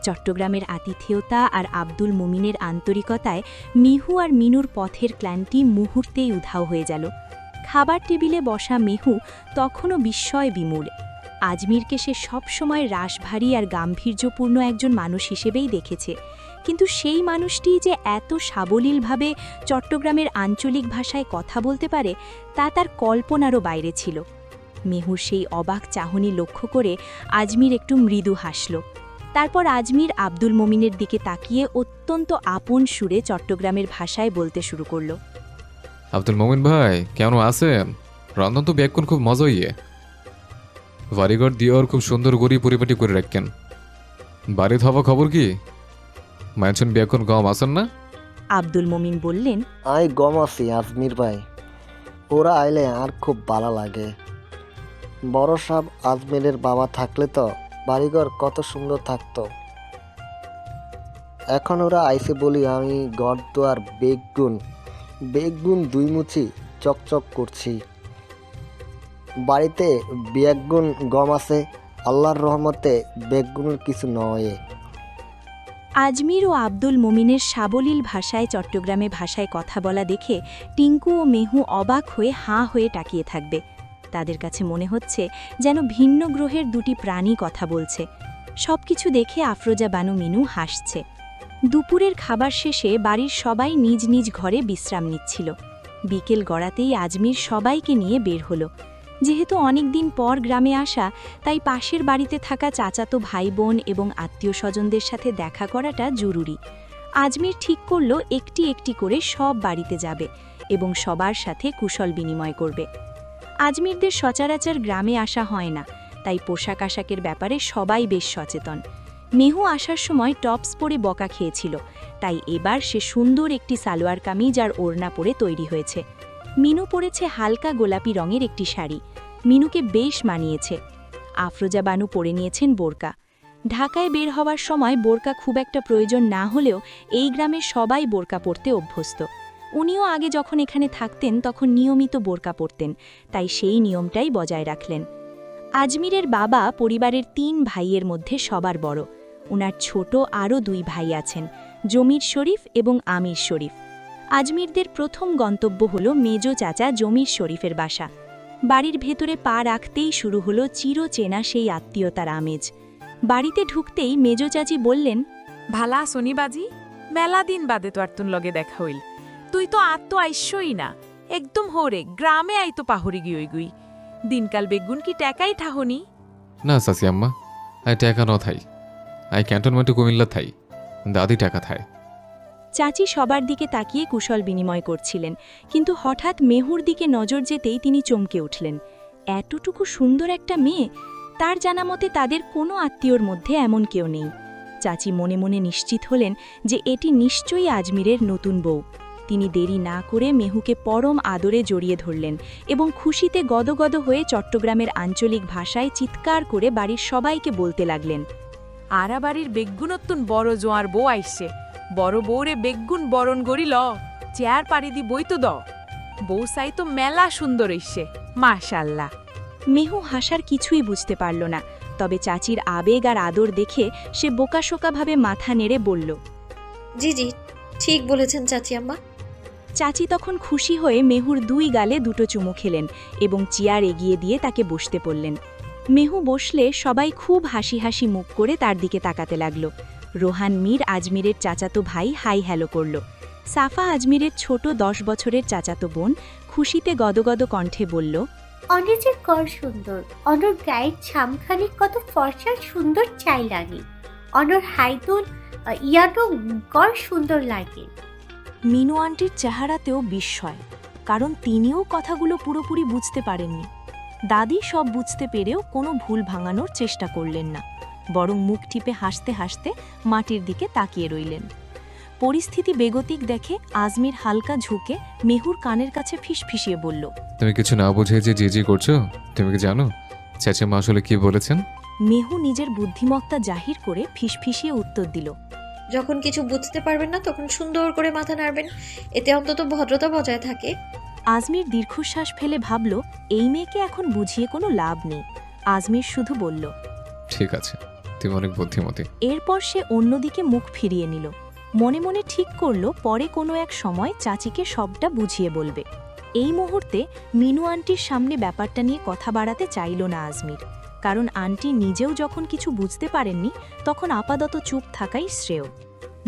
Speaker 7: চট্টগ্রামের আতিথেয়তা আর আব্দুল মোমিনের আন্তরিকতায় মিহু আর মিনুর পথের ক্লান্তি মুহূর্তেই উধাও হয়ে গেল। খাবার টেবিলে বসা মেহু তখনও বিস্ময় বিমূঢ়। আজমিরকে সে সবসময় রাশভারী আর গাম্ভীর্যপূর্ণ একজন মানুষ হিসেবেই দেখেছে, কিন্তু সেই মানুষটিই যে এত সাবলীলভাবে চট্টগ্রামের আঞ্চলিক ভাষায় কথা বলতে পারে তা তার কল্পনারও বাইরে ছিল। মেহুর সেই অবাক চাহনি লক্ষ্য করে আজমির একটু মৃদু হাসল। তারপর আজমির আব্দুল মোমিনের দিকে তাকিয়ে অত্যন্ত আপন সুরে চট্টগ্রামের ভাষায় বলতে শুরু করল,
Speaker 3: আব্দুল মোমিন ভাই কেমন আছেন? রন্ধন তো ব্যাকুন খুব মজা ইয়ে। বাড়িঘর দিয়ে ওর খুব সুন্দর গড়ি পরিপাটি করে রাখেন। বাড়িতে হওয়া খবর কি? মানছেন ব্যাকুন গম আসেন না?
Speaker 7: আব্দুল মোমিন বললেন,
Speaker 8: আই গম আছি আজমির ভাই, ওরা আইলে আর খুব ভালো লাগে। বড় সাহেব আজমিরের বাবা থাকলে তো বাড়িঘর কত সুন্দর থাকতো। এখন ওরা আইসে বলি আমি ঘর দুয়ার বেগুন দুই মুচি চকচক করছি। বাড়িতে বেগুন গম আছে, আল্লাহর রহমতে বেগুনের কিছু নয়।
Speaker 7: আজমির ও আব্দুল মোমিনের সাবলীল ভাষায় চট্টগ্রামে ভাষায় কথা বলা দেখে টিঙ্কু ও মেহু অবাক হয়ে হাঁ হয়ে তাকিয়ে থাকবে। তাদের কাছে মনে হচ্ছে যেন ভিন্ন গ্রহের দুটি প্রাণী কথা বলছে। সবকিছু দেখে আফরোজা বানু মিনু হাসছে। দুপুরের খাবার শেষে বাড়ির সবাই নিজ নিজ ঘরে বিশ্রাম নিচ্ছিল। বিকেল গড়াতেই আজমির সবাইকে নিয়ে বের হলো। যেহেতু অনেকদিন পর গ্রামে আসা, তাই পাশের বাড়িতে থাকা চাচাতো ভাই বোন এবং আত্মীয় স্বজনদের সাথে দেখা করাটা জরুরি। আজমির ঠিক করল একটি একটি করে সব বাড়িতে যাবে এবং সবার সাথে কুশল বিনিময় করবে। আজমিরদের সচরাচর গ্রামে আসা হয় না, তাই পোশাক আশাকের ব্যাপারে সবাই বেশ সচেতন। মেহু আসার সময় টপস পরে বকা খেয়েছিল, তাই এবার সে সুন্দর একটি সালোয়ার কামিজ আর ওড়না পরে তৈরি হয়েছে। মিনু পরেছে হালকা গোলাপি রঙের একটি শাড়ি, মিনুকে বেশ মানিয়েছে। আফরোজা বানু পরে নিয়েছেন বোরকা। ঢাকায় বের হওয়ার সময় বোরকা খুব একটা প্রয়োজন না হলেও এই গ্রামের সবাই বোরকা পরতে অভ্যস্ত। উনিও আগে যখন এখানে থাকতেন তখন নিয়মিত বোরকা পরতেন, তাই সেই নিয়মটাই বজায় রাখলেন।
Speaker 6: আজমিরের বাবা পরিবারের ৩ ভাইয়ের মধ্যে সবার বড়। ওনার ছোট আরও ২ ভাই আছেন, জমির শরীফ এবং আমির শরীফ। আজমিরদের প্রথম গন্তব্য হল মেজ চাচা জমির শরীফের বাসা। বাড়ির ভেতরে পা রাখতেই শুরু হলো চিরচেনা সেই আত্মীয়তার আমেজ। বাড়িতে ঢুকতেই মেজ চাচি বললেন,
Speaker 9: ভালা শনিবাজি, মেলা দিন বাদে তো আর তুন লগে দেখা হইল। তুই তো আর তো আইসই না, একদম হোরে গ্রামে আইতো পাহরি গিয়ে গুই। দিনকাল বেগুন কি টেকাই ঠাহনি?
Speaker 3: না চাচি আম্মা, আই টাকা ন থাই, আই ক্যান্টনমেন্টে কুমিল্লা থাই, দাদি টাকা থায়।
Speaker 6: চাচি সবার দিকে তাকিয়ে কুশল বিনিময় করছিলেন, কিন্তু হঠাৎ মেহুর দিকে নজর যেতেই তিনি চমকে উঠলেন। এতটুকু সুন্দর একটা মেয়ে, তার জানা মতে তাদের কোনো আত্মীয়র মধ্যে এমন কেউ নেই। চাচি মনে মনে নিশ্চিত হলেন যে এটি নিশ্চয়ই আজমিরের নতুন বউ। তিনি দেরি না করে মেহুকে পরম আদরে জড়িয়ে ধরলেন এবং খুশিতে গদগদ হয়ে চট্টগ্রামের আঞ্চলিক ভাষায় চিৎকার করে বাড়ির সবাইকে বলতে লাগলেন,
Speaker 9: আরা বাড়ির বেগুনত্তুন বড় জোয়ার বউ আইসে, বড় বউরে বেগুন বরণ গড়ি ল, চেয়ার পাড়ি দি বই তো দ। বউ সাই তো মেলা সুন্দর ইসে, মাশাল্লাহ।
Speaker 6: মেহু হাসার কিছুই বুঝতে পারল না, তবে চাচির আবেগ আর আদর দেখে সে বোকাশোকাভাবে মাথা নেড়ে বলল,
Speaker 1: জি জি, ঠিক বলেছেন চাচি আম্মা।
Speaker 6: চাচি তখন খুশি হয়ে মেহুর 2 গালে 2টো চুমু খেলেন এবং চেয়ার এগিয়ে দিয়ে তাকে বসতে বললেন। মেহু বসলে সবাই খুব হাসি হাসি মুখ করে তার দিকে তাকাতে লাগল। রোহান মীর আজমিরের চাচাতো ভাই হাই হ্যালো করল। সাফা আজমিরের ছোট 10 বছরের চাচাতো বোন খুশিতে গদগদ কণ্ঠে বলল,
Speaker 10: অনেক যে কর সুন্দর, অনর গায়ের ছামখানি কত ফর্সা সুন্দর চাই লাগে, অনর হাইতুন ইয়াটো কর সুন্দর লাগে।
Speaker 7: মিনু আন্টির চেহারাতেও বিস্ময়, কারণ তিনিও কথাগুলো পুরোপুরি বুঝতে পারেননি। দাদি সব বুঝতে পেরেও কোনো ভুল ভাঙানোর চেষ্টা করলেন না, বরং মুখ টিপে হাসতে হাসতে মাটির দিকে তাকিয়ে রইলেন। পরিস্থিতি বেগতিক দেখে আজমির হালকা ঝুঁকে মেহুর কানের কাছে ফিসফিসিয়ে বলল,
Speaker 3: তুমি কিছু না বুঝে যে জি করছো, তুমি কি জানো চাচিমা আসলে কি বলেছেন?
Speaker 7: মেহু নিজের বুদ্ধিমত্তা জাহির করে ফিসফিসিয়ে উত্তর দিল,
Speaker 1: যখন কিছু বুঝতে পারবেন না তখন সুন্দর করে মাথা নাড়বেন, এতে অন্তত ভদ্রতা বজায় থাকে।
Speaker 7: আজমির দীর্ঘশ্বাস ফেলে ভাবল, এই মেয়েকে এখন বুঝিয়ে কোনো লাভ নেই। আজমির শুধু বলল,
Speaker 3: ঠিক আছে, তুমি অনেক বুদ্ধিমতী।
Speaker 7: এরপর সে অন্যদিকে মুখ ফিরিয়ে নিল। মনে মনে ঠিক করল পরে কোনো এক সময় চাচিকে সবটা বুঝিয়ে বলবে। এই মুহূর্তে মিনু আন্টির সামনে ব্যাপারটা নিয়ে কথা বাড়াতে চাইল না আজমির, কারণ আন্টি নিজেও যখন কিছু বুঝতে পারেননি তখন আপাতত চুপ থাকাই শ্রেয়।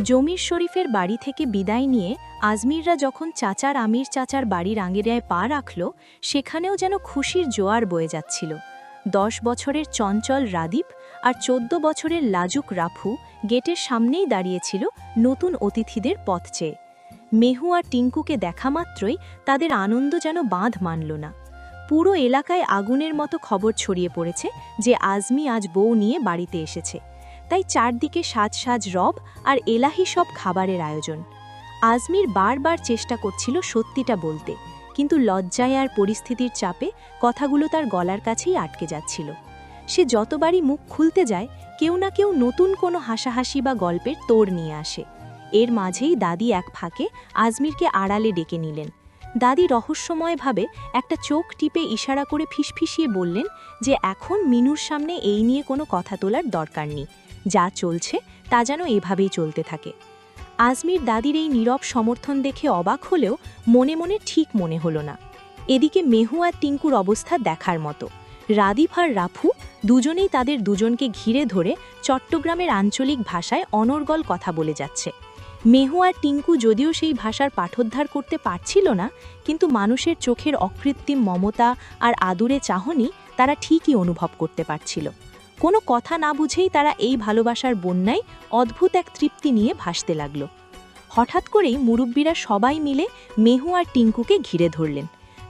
Speaker 7: জমির শরীফের বাড়ি থেকে বিদায় নিয়ে আজমিররা যখন চাচার আমির চাচার বাড়ির আঙিনায় পা রাখল, সেখানেও যেন খুশির জোয়ার বয়ে যাচ্ছিল। 10 বছরের চঞ্চল রাদীপ আর 14 বছরের লাজুক রাফু গেটের সামনেই দাঁড়িয়েছিল নতুন অতিথিদের পথ চেয়ে। মেহু আর টিঙ্কুকে দেখা মাত্রই তাদের আনন্দ যেন বাঁধ মানল না। পুরো এলাকায় আগুনের মতো খবর ছড়িয়ে পড়েছে যে আজমি আজ বউ নিয়ে বাড়িতে এসেছে, তাই চারদিকে সাজ সাজ রব আর এলাহি সব খাবারের আয়োজন। আজমির বারবার চেষ্টা করছিল সত্যিটা বলতে, কিন্তু লজ্জায় আর পরিস্থিতির চাপে কথাগুলো তার গলার কাছেই আটকে যাচ্ছিল। সে যতবারই মুখ খুলতে যায় কেউ না কেউ নতুন কোনো হাসাহাসি বা গল্পের তোড় নিয়ে আসে। এর মাঝেই দাদি এক ফাঁকে আজমিরকে আড়ালে ডেকে নিলেন। দাদি রহস্যময়ভাবে একটা চোখ টিপে ইশারা করে ফিসফিসিয়ে বললেন যে এখন মিনুর সামনে এই নিয়ে কোনো কথা তোলার দরকার নেই, যা চলছে তা যেন এভাবেই চলতে থাকে। আজমির দাদির এই নীরব সমর্থন দেখে অবাক হলেও মনে মনে ঠিক মনে হলো না। এদিকে মেহু আর টিঙ্কুর অবস্থা দেখার মতো। রাদীপ আর রাফু দুজনেই তাদের দুজনকে ঘিরে ধরে চট্টগ্রামের আঞ্চলিক ভাষায় অনর্গল কথা বলে যাচ্ছে। মেহু আর টিঙ্কু যদিও সেই ভাষার পাঠোদ্ধার করতে পারছিল না, কিন্তু মানুষের চোখের অকৃত্রিম মমতা আর আদুরে চাহনি তারা ঠিকই অনুভব করতে পারছিল। কোনো কথা না বুঝেই তারা এই ভালোবাসার বন্যায় অদ্ভুত এক তৃপ্তি নিয়ে ভাসতে লাগল। হঠাৎ করেই মুরব্বীরা সবাই মিলে মেহু আর টিঙ্কুকে ঘিরে ধরলেন।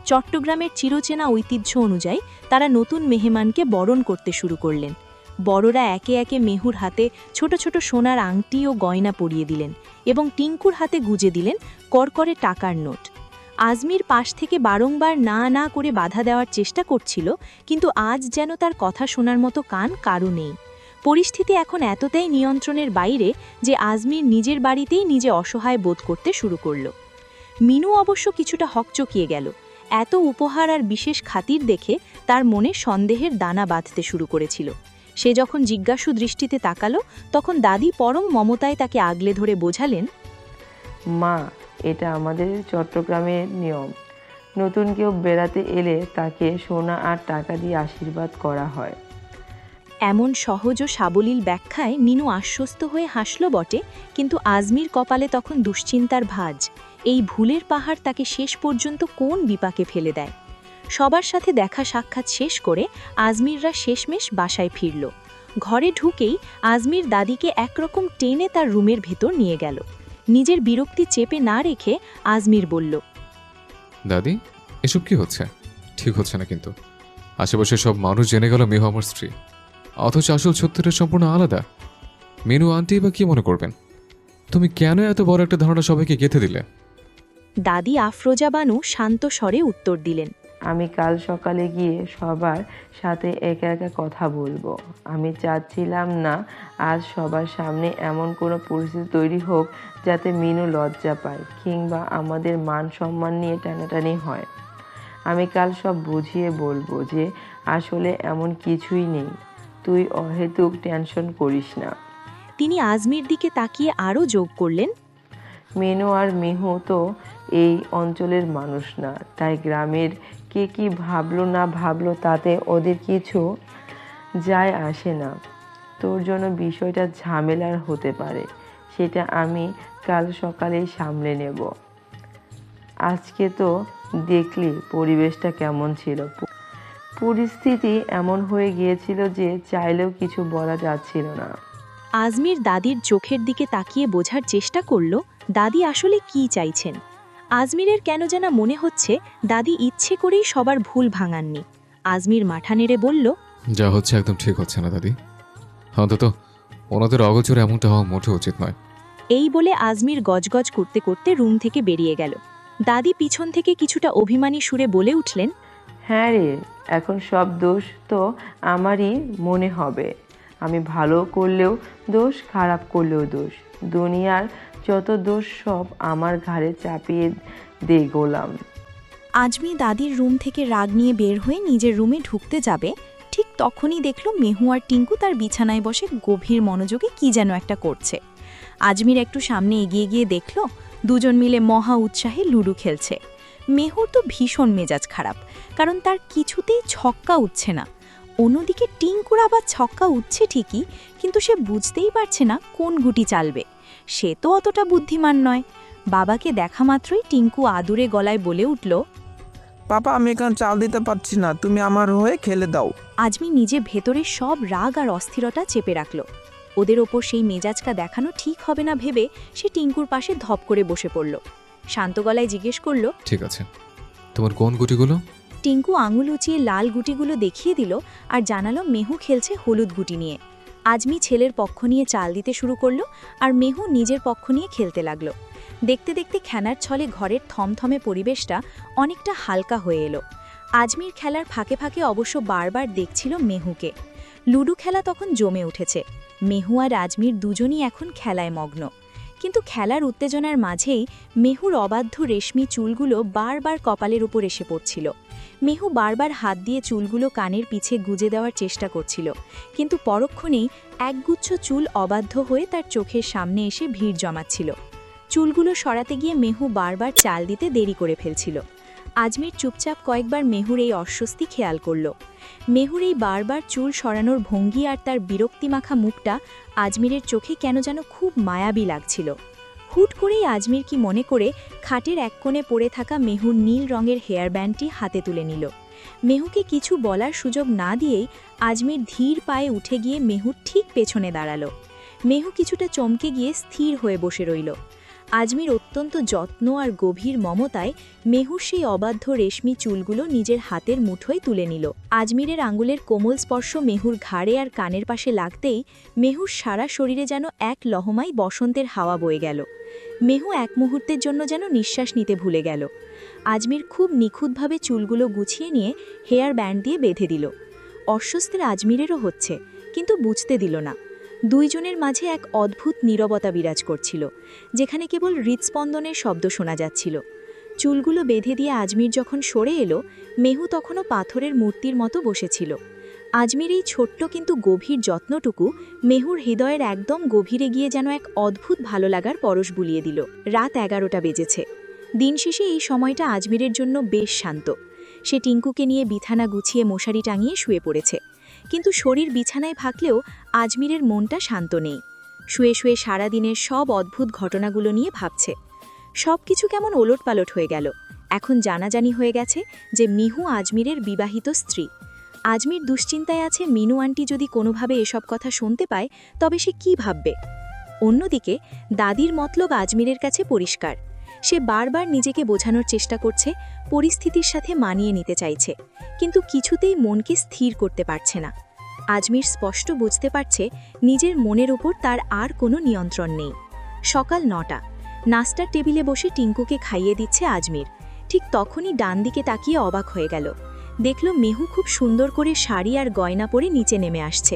Speaker 7: চট্টগ্রামের চিরচেনা ঐতিহ্য অনুযায়ী তারা নতুন মেহমানকে বরণ করতে শুরু করলেন। বড়রা একে একে মেহুর হাতে ছোট ছোট সোনার আংটি ও গয়না পরিয়ে দিলেন এবং টিঙ্কুর হাতে গুজে দিলেন করকরে টাকার নোট। আজমির পাশ থেকে বারংবার না না করে বাধা দেওয়ার চেষ্টা করছিল, কিন্তু আজ যেন তার কথা শোনার মতো কান কারও নেই। পরিস্থিতি এখন এতটাই নিয়ন্ত্রণের বাইরে যে আজমির নিজের বাড়িতেই নিজে অসহায় বোধ করতে শুরু করল। মিনু অবশ্য কিছুটা হকচকিয়ে গেল।
Speaker 6: এত উপহার আর বিশেষ খাতির দেখে তার মনে সন্দেহের দানা বাঁধতে শুরু করেছিল। সে যখন জিজ্ঞাসু দৃষ্টিতে তাকালো, তখন দাদি পরম মমতায় তাকে আগলে ধরে বোঝালেন,
Speaker 5: মা, এটা আমাদের চট্টগ্রামের নিয়ম। নতুন কেউ বেড়াতে এলে তাকে সোনা আর টাকা দিয়ে আশীর্বাদ করা হয়।
Speaker 6: এমন সহজ ও সাবলীল ব্যাখ্যায় মিনু আশ্বস্ত হয়ে হাসল বটে, কিন্তু আজমির কপালে তখন দুশ্চিন্তার ভাঁজ। এই ভুলের পাহাড় তাকে শেষ পর্যন্ত কোন বিপাকে ফেলে দেয়। সবার সাথে দেখা সাক্ষাৎ শেষ করে আজমিররা শেষমেশ বাসায় ফিরল। ঘরে ঢুকেই আজমির দাদিকে একরকম টেনে তার রুমের ভেতর নিয়ে গেল। নিজের বিরক্তি চেপে না রেখে আজমির বলল,
Speaker 3: দাদি, এসব কি হচ্ছে? ঠিক হচ্ছে না কিন্তু। আশেপাশে সব মানুষ জেনে গেল মেহু আমার স্ত্রী, অথচ আসল সত্যটা সম্পূর্ণ আলাদা। মিনু আন্টি বা কি মনে করবেন? তুমি কেন এত বড় একটা ধারণা সবাইকে গেঁথে দিলে?
Speaker 6: দাদি আফরোজা বানু শান্ত স্বরে উত্তর দিলেন,
Speaker 5: আমি কাল সকালে গিয়ে সবার সাথে একা একা কথা বলবো। আমি চাচ্ছিলাম না আজ সবার সামনে এমন কোনো পরিস্থিতি তৈরি হোক যাতে মিনু লজ্জা পায় কিংবা আমাদের মান সম্মান নিয়ে টানাটানি হয়। আমি কাল সব বুঝিয়ে বলবো যে আসলে এমন কিছুই নেই। তুই অহেতুক টেনশন করিস না।
Speaker 6: তিনি আজমির দিকে তাকিয়ে আরও যোগ করলেন,
Speaker 5: মিনু আর মিহু তো এই অঞ্চলের মানুষ না, তাই গ্রামের কে কি ভাবলো না ভাবলো তাতে ওদের কিছু যায় আসে না। তোর জন্য বিষয়টা ঝামেলার হতে পারে, সেটা আমি কাল সকালেই সামলে নেব। আজকে তো দেখলি পরিবেশটা কেমন ছিল। পরিস্থিতি এমন হয়ে গিয়েছিল যে চাইলেও কিছু বলা যাচ্ছিল না।
Speaker 6: আজমির দাদির চোখের দিকে তাকিয়ে বোঝার চেষ্টা করল দাদি আসলে কি চাইছেন। আজমিরের কেন যেন মনে হচ্ছে দাদি ইচ্ছে করেই সবার ভুল ভাঙাননি। আজমির মাথা নেড়ে বলল,
Speaker 3: যা হচ্ছে একদম ঠিক হচ্ছে না দাদি। অন্তত ওনাদের অগোচরে এমনটা হওয়া মোটে উচিত নয়।
Speaker 6: এই বলে আজমির গজগজ করতে করতে রুম থেকে বেরিয়ে গেল। দাদি পিছন থেকে কিছুটা অভিমানী সুরে বলে উঠলেন,
Speaker 5: হ্যাঁ রে, এখন সব দোষ তো আমারই মনে হবে। আমি ভালো করলেও দোষ, খারাপ করলেও দোষ। দুনিয়ার যত দোষ সব আমার ঘাড়ে চাপিয়ে দে গোলাম।
Speaker 7: আজমি দাদির রুম থেকে রাগ নিয়ে বের হয়ে নিজের রুমে ঢুকতে যাবে, ঠিক তখনই দেখল মেহু আর টিঙ্কু তার বিছানায় বসে গভীর মনোযোগে কি যেন একটা করছে। আজমির একটু সামনে এগিয়ে গিয়ে দেখল দুজন মিলে মহা উৎসাহে লুডো খেলছে। মেহুর তো ভীষণ মেজাজ খারাপ, কারণ তার কিছুতেই ছক্কা উঠছে না। অন্যদিকে টিঙ্কুর আবার ছক্কা উঠছে ঠিকই, কিন্তু সে বুঝতেই পারছে না কোন গুটি চালবে। সে তো অতটা বুদ্ধিমান নয়। বাবাকে দেখা মাত্রই টিঙ্কু আদুরে গলায় বলে উঠল,
Speaker 4: পাপা, আমি এখানে চাল দিতে পারছি না, তুমি আমার হয়ে খেলে দাও।
Speaker 6: আজমি নিজে ভেতরে সব রাগ আর অস্থিরতা চেপে রাখল। ওদের ওপর সেই মেজাজটা দেখানো ঠিক হবে না ভেবে সে টিঙ্কুর পাশে ধপ করে বসে পড়ল। শান্ত গলায় জিজ্ঞেস করল,
Speaker 3: ঠিক আছে, তোমার কোন গুটিগুলো?
Speaker 6: টিঙ্কু আঙুল উঁচিয়ে লাল গুটিগুলো দেখিয়ে দিল আর জানালো মেহু খেলছে হলুদ গুটি নিয়ে। আজমি ছেলের পক্ষ নিয়ে চাল দিতে শুরু করলো আর মেহু নিজের পক্ষ নিয়ে খেলতে লাগলো। দেখতে দেখতে খেলার ছলে ঘরের থমথমে পরিবেশটা অনেকটা হালকা হয়ে এলো। আজমির খেলার ফাঁকে ফাঁকে অবশ্য বারবার দেখছিল মেহুকে। লুডো খেলা তখন জমে উঠেছে। মেহু আর আজমির দুজনই এখন খেলায় মগ্ন। কিন্তু খেলার উত্তেজনার মাঝেই মেহুর অবাধ্য রেশমি চুলগুলো বারবার কপালের উপর এসে পড়ছিল। মেহু বারবার হাত দিয়ে চুলগুলো কানের পিছে গুজে দেওয়ার চেষ্টা করছিল, কিন্তু পরক্ষণেই একগুচ্ছ চুল অবাধ্য হয়ে তার চোখের সামনে এসে ভিড় জমাচ্ছিল। চুলগুলো সরাতে গিয়ে মেহু বারবার চাল দিতে দেরি করে ফেলছিল। আজমির চুপচাপ কয়েকবার মেহুর এই অস্বস্তি খেয়াল করল। মেহুর এই বারবার চুল সরানোর ভঙ্গি আর তার বিরক্তিমাখা মুখটা আজমিরের চোখে কেন যেন খুব মায়াবী লাগছিল। হুট করেই আজমির কি মনে করে খাটের এক কোণে পড়ে থাকা মেহুর নীল রঙের হেয়ার ব্যান্ডটি হাতে তুলে নিল। মেহুকে কিছু বলার সুযোগ না দিয়েই আজমির ধীর পায়ে উঠে গিয়ে মেহুর ঠিক পেছনে দাঁড়ালো। মেহু কিছুটা চমকে গিয়ে স্থির হয়ে বসে রইল। আজমির অত্যন্ত যত্ন আর গভীর মমতায় মেহুর সেই অবাধ্য রেশমি চুলগুলো নিজের হাতের মুঠোয় তুলে নিল। আজমিরের আঙুলের কোমল স্পর্শ মেহুর ঘাড়ে আর কানের পাশে লাগতেই মেহুর সারা শরীরে যেন এক লহমায় বসন্তের হাওয়া বয়ে গেল। মেহু এক মুহূর্তের জন্য যেন নিঃশ্বাস নিতে ভুলে গেল। আজমির খুব নিখুঁতভাবে চুলগুলো গুছিয়ে নিয়ে হেয়ার ব্যান্ড দিয়ে বেঁধে দিল। অস্বস্তির আজমিরেরও হচ্ছে, কিন্তু বুঝতে দিল না। দুইজনের মাঝে এক অদ্ভুত নীরবতা বিরাজ করছিল, যেখানে কেবল হৃৎস্পন্দনের শব্দ শোনা যাচ্ছিল। চুলগুলো বেঁধে দিয়ে আজমির যখন সরে এলো, মেহু তখনও পাথরের মূর্তির মতো বসেছিল। আজমির এই ছোট্ট কিন্তু গভীর যত্নটুকু মেহুর হৃদয়ের একদম গভীরে গিয়ে যেন এক অদ্ভুত ভালো লাগার পরশ বুলিয়ে দিল। রাত 11টা বেজেছে। দিন শেষে এই সময়টা আজমিরের জন্য বেশ শান্ত। সে টিঙ্কুকে নিয়ে বিছানা গুছিয়ে মশারি টাঙিয়ে শুয়ে পড়েছে, কিন্তু শরীর বিছানায় থাকলেও আজমিরের মনটা শান্ত নেই। শুয়ে শুয়ে সারাদিনের সব অদ্ভুত ঘটনাগুলো নিয়ে ভাবছে। সব কিছু কেমন ওলটপালট হয়ে গেল। এখন জানাজানি হয়ে গেছে যে মিহু আজমিরের বিবাহিত স্ত্রী। আজমির দুশ্চিন্তায় আছে মিনু আন্টি যদি কোনোভাবে এসব কথা শুনতে পায় তবে সে কি ভাববে। অন্যদিকে দাদির মতলব আজমিরের কাছে পরিষ্কার। সে বারবার নিজেকে বোঝানোর চেষ্টা করছে, পরিস্থিতির সাথে মানিয়ে নিতে চাইছে, কিন্তু কিছুতেই মনকে স্থির করতে পারছে না। আজমির স্পষ্ট বুঝতে পারছে নিজের মনের উপর তার আর কোনো নিয়ন্ত্রণ নেই। সকাল 9টা। নাস্তার টেবিলে বসে টিঙ্কুকে খাইয়ে দিচ্ছে আজমির। ঠিক তখনই ডান দিকে তাকিয়ে অবাক হয়ে গেল। দেখল মেহু খুব সুন্দর করে শাড়ি আর গয়না পরে নিচে নেমে আসছে।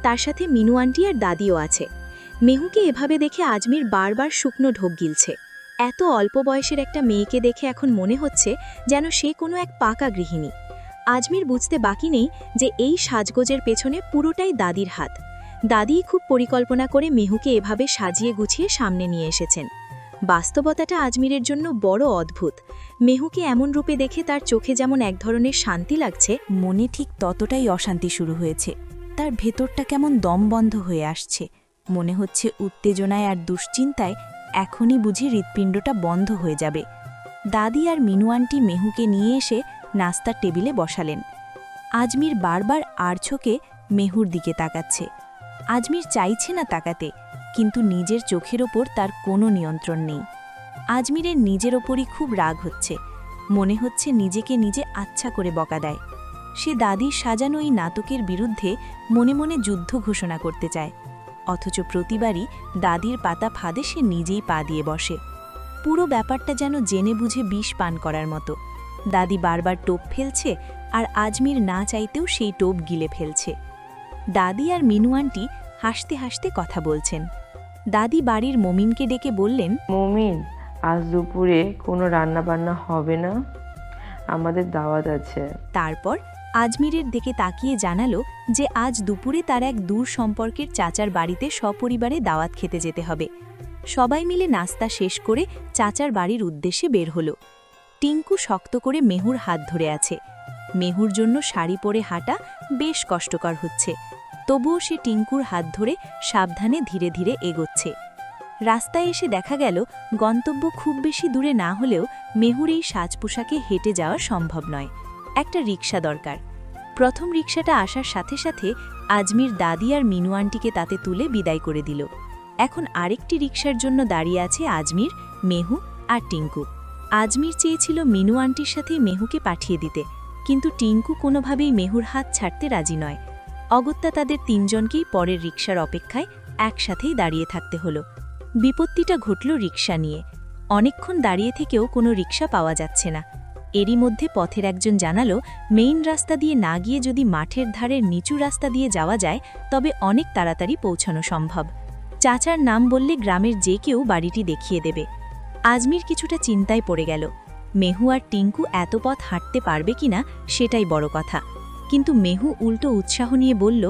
Speaker 6: তার সাথে মিনু আন্টি আর দাদিও আছে। মেহুকে এভাবে দেখে আজমির বারবার শুকনো ঢোক গিলছে। এত অল্প বয়সের একটা মেয়েকে দেখে এখন মনে হচ্ছে যেন সে কোনো এক পাকা গৃহিণী। আজমির বুঝতে বাকি নেই যে এই সাজগোজের পেছনে পুরোটাই দাদির হাত। দাদিই খুব পরিকল্পনা করে মেহুকে এভাবে সাজিয়ে গুছিয়ে সামনে নিয়ে এসেছেন। বাস্তবতাটা আজমিরের জন্য বড় অদ্ভুত। মেহুকে এমন রূপে দেখে তার চোখে যেমন এক ধরনের শান্তি লাগছে,
Speaker 7: মনে ঠিক ততটাই অশান্তি শুরু হয়েছে। তার ভেতরটা কেমন দমবন্ধ হয়ে আসছে। মনে হচ্ছে উত্তেজনায় আর দুশ্চিন্তায় এখনই বুঝি হৃৎপিণ্ডটা বন্ধ হয়ে যাবে। দাদি আর মিনু আন্টি মেহুকে নিয়ে এসে নাস্তার টেবিলে বসালেন। আজমির বারবার আর চোখে মেহুর দিকে তাকাচ্ছে। আজমির চাইছে না তাকাতে, কিন্তু নিজের চোখের ওপর তার কোনো নিয়ন্ত্রণ নেই। আজমিরের নিজের ওপরই খুব রাগ হচ্ছে। মনে হচ্ছে নিজেকে নিজে আচ্ছা করে বকা দেয়। সে দাদির সাজানো এই নাটকের বিরুদ্ধে মনে মনে যুদ্ধ ঘোষণা করতে চায়, অথচ প্রতিবারই দাদির পাতা ফাঁদে সে নিজেই পা দিয়ে বসে। পুরো ব্যাপারটা যেন জেনে বুঝে বিষ পান করার মতো। দাদি বারবার টোপ ফেলছে আর আজমির না চাইতেও সেই টোপ গিলে ফেলছে। দাদি আর মিনু আন্টি হাসতে হাসতে কথা বলছেন। দাদি বাড়ির মমিনকে ডেকে বললেন,
Speaker 5: মমিন, আজ দুপুরে কোনো রান্না বান্না হবে না, আমাদের দাওয়াত আছে।
Speaker 6: তারপর আজমিরের দিকে তাকিয়ে জানালো যে আজ দুপুরে তার এক দূর সম্পর্কের চাচার বাড়িতে সপরিবারে দাওয়াত খেতে যেতে হবে। সবাই মিলে নাস্তা শেষ করে চাচার বাড়ির উদ্দেশ্যে বের হলো। টিঙ্কু শক্ত করে মেহুর হাত ধরে আছে। মেহুর জন্য শাড়ি পরে হাঁটা বেশ কষ্টকর হচ্ছে, তবুও সে টিঙ্কুর হাত ধরে সাবধানে ধীরে ধীরে এগোচ্ছে। রাস্তায় এসে দেখা গেল গন্তব্য খুব বেশি দূরে না হলেও মেহুর এই সাজ পোশাকে হেঁটে যাওয়া সম্ভব নয়। একটা রিকশা দরকার। প্রথম রিকশাটা আসার সাথে সাথে আজমির দাদি আর মিনু আন্টিকে তাতে তুলে বিদায় করে দিল। এখন আরেকটি রিকশার জন্য দাঁড়িয়ে আছে আজমির, মেহু আর টিঙ্কু। আজমির চেয়েছিল মিনু আন্টির সাথে মেহুকে পাঠিয়ে দিতে, কিন্তু টিঙ্কু কোনোভাবেই মেহুর হাত ছাড়তে রাজি নয়। অগত্যা তাদের তিনজনকেই পরের রিকশার অপেক্ষায় একসাথেই দাঁড়িয়ে থাকতে হলো। বিপত্তিটা ঘটল রিকশা নিয়ে। অনেকক্ষণ দাঁড়িয়ে থেকেও কোনো রিকশা পাওয়া যাচ্ছে না। এরই মধ্যে পথের একজন জানালো মেইন রাস্তা দিয়ে না গিয়ে যদি মাঠের ধারের নিচু রাস্তা দিয়ে যাওয়া যায় তবে অনেক তাড়াতাড়ি পৌঁছানো সম্ভব। চাচার নাম বললে গ্রামের যে কেউ বাড়িটি দেখিয়ে দেবে। আজমির কিছুটা চিন্তায় পড়ে গেল। মেহু আর টিঙ্কু এত পথ হাঁটতে পারবে কিনা সেটাই বড় কথা। কিন্তু মেহু উল্টো উৎসাহ নিয়ে বলল,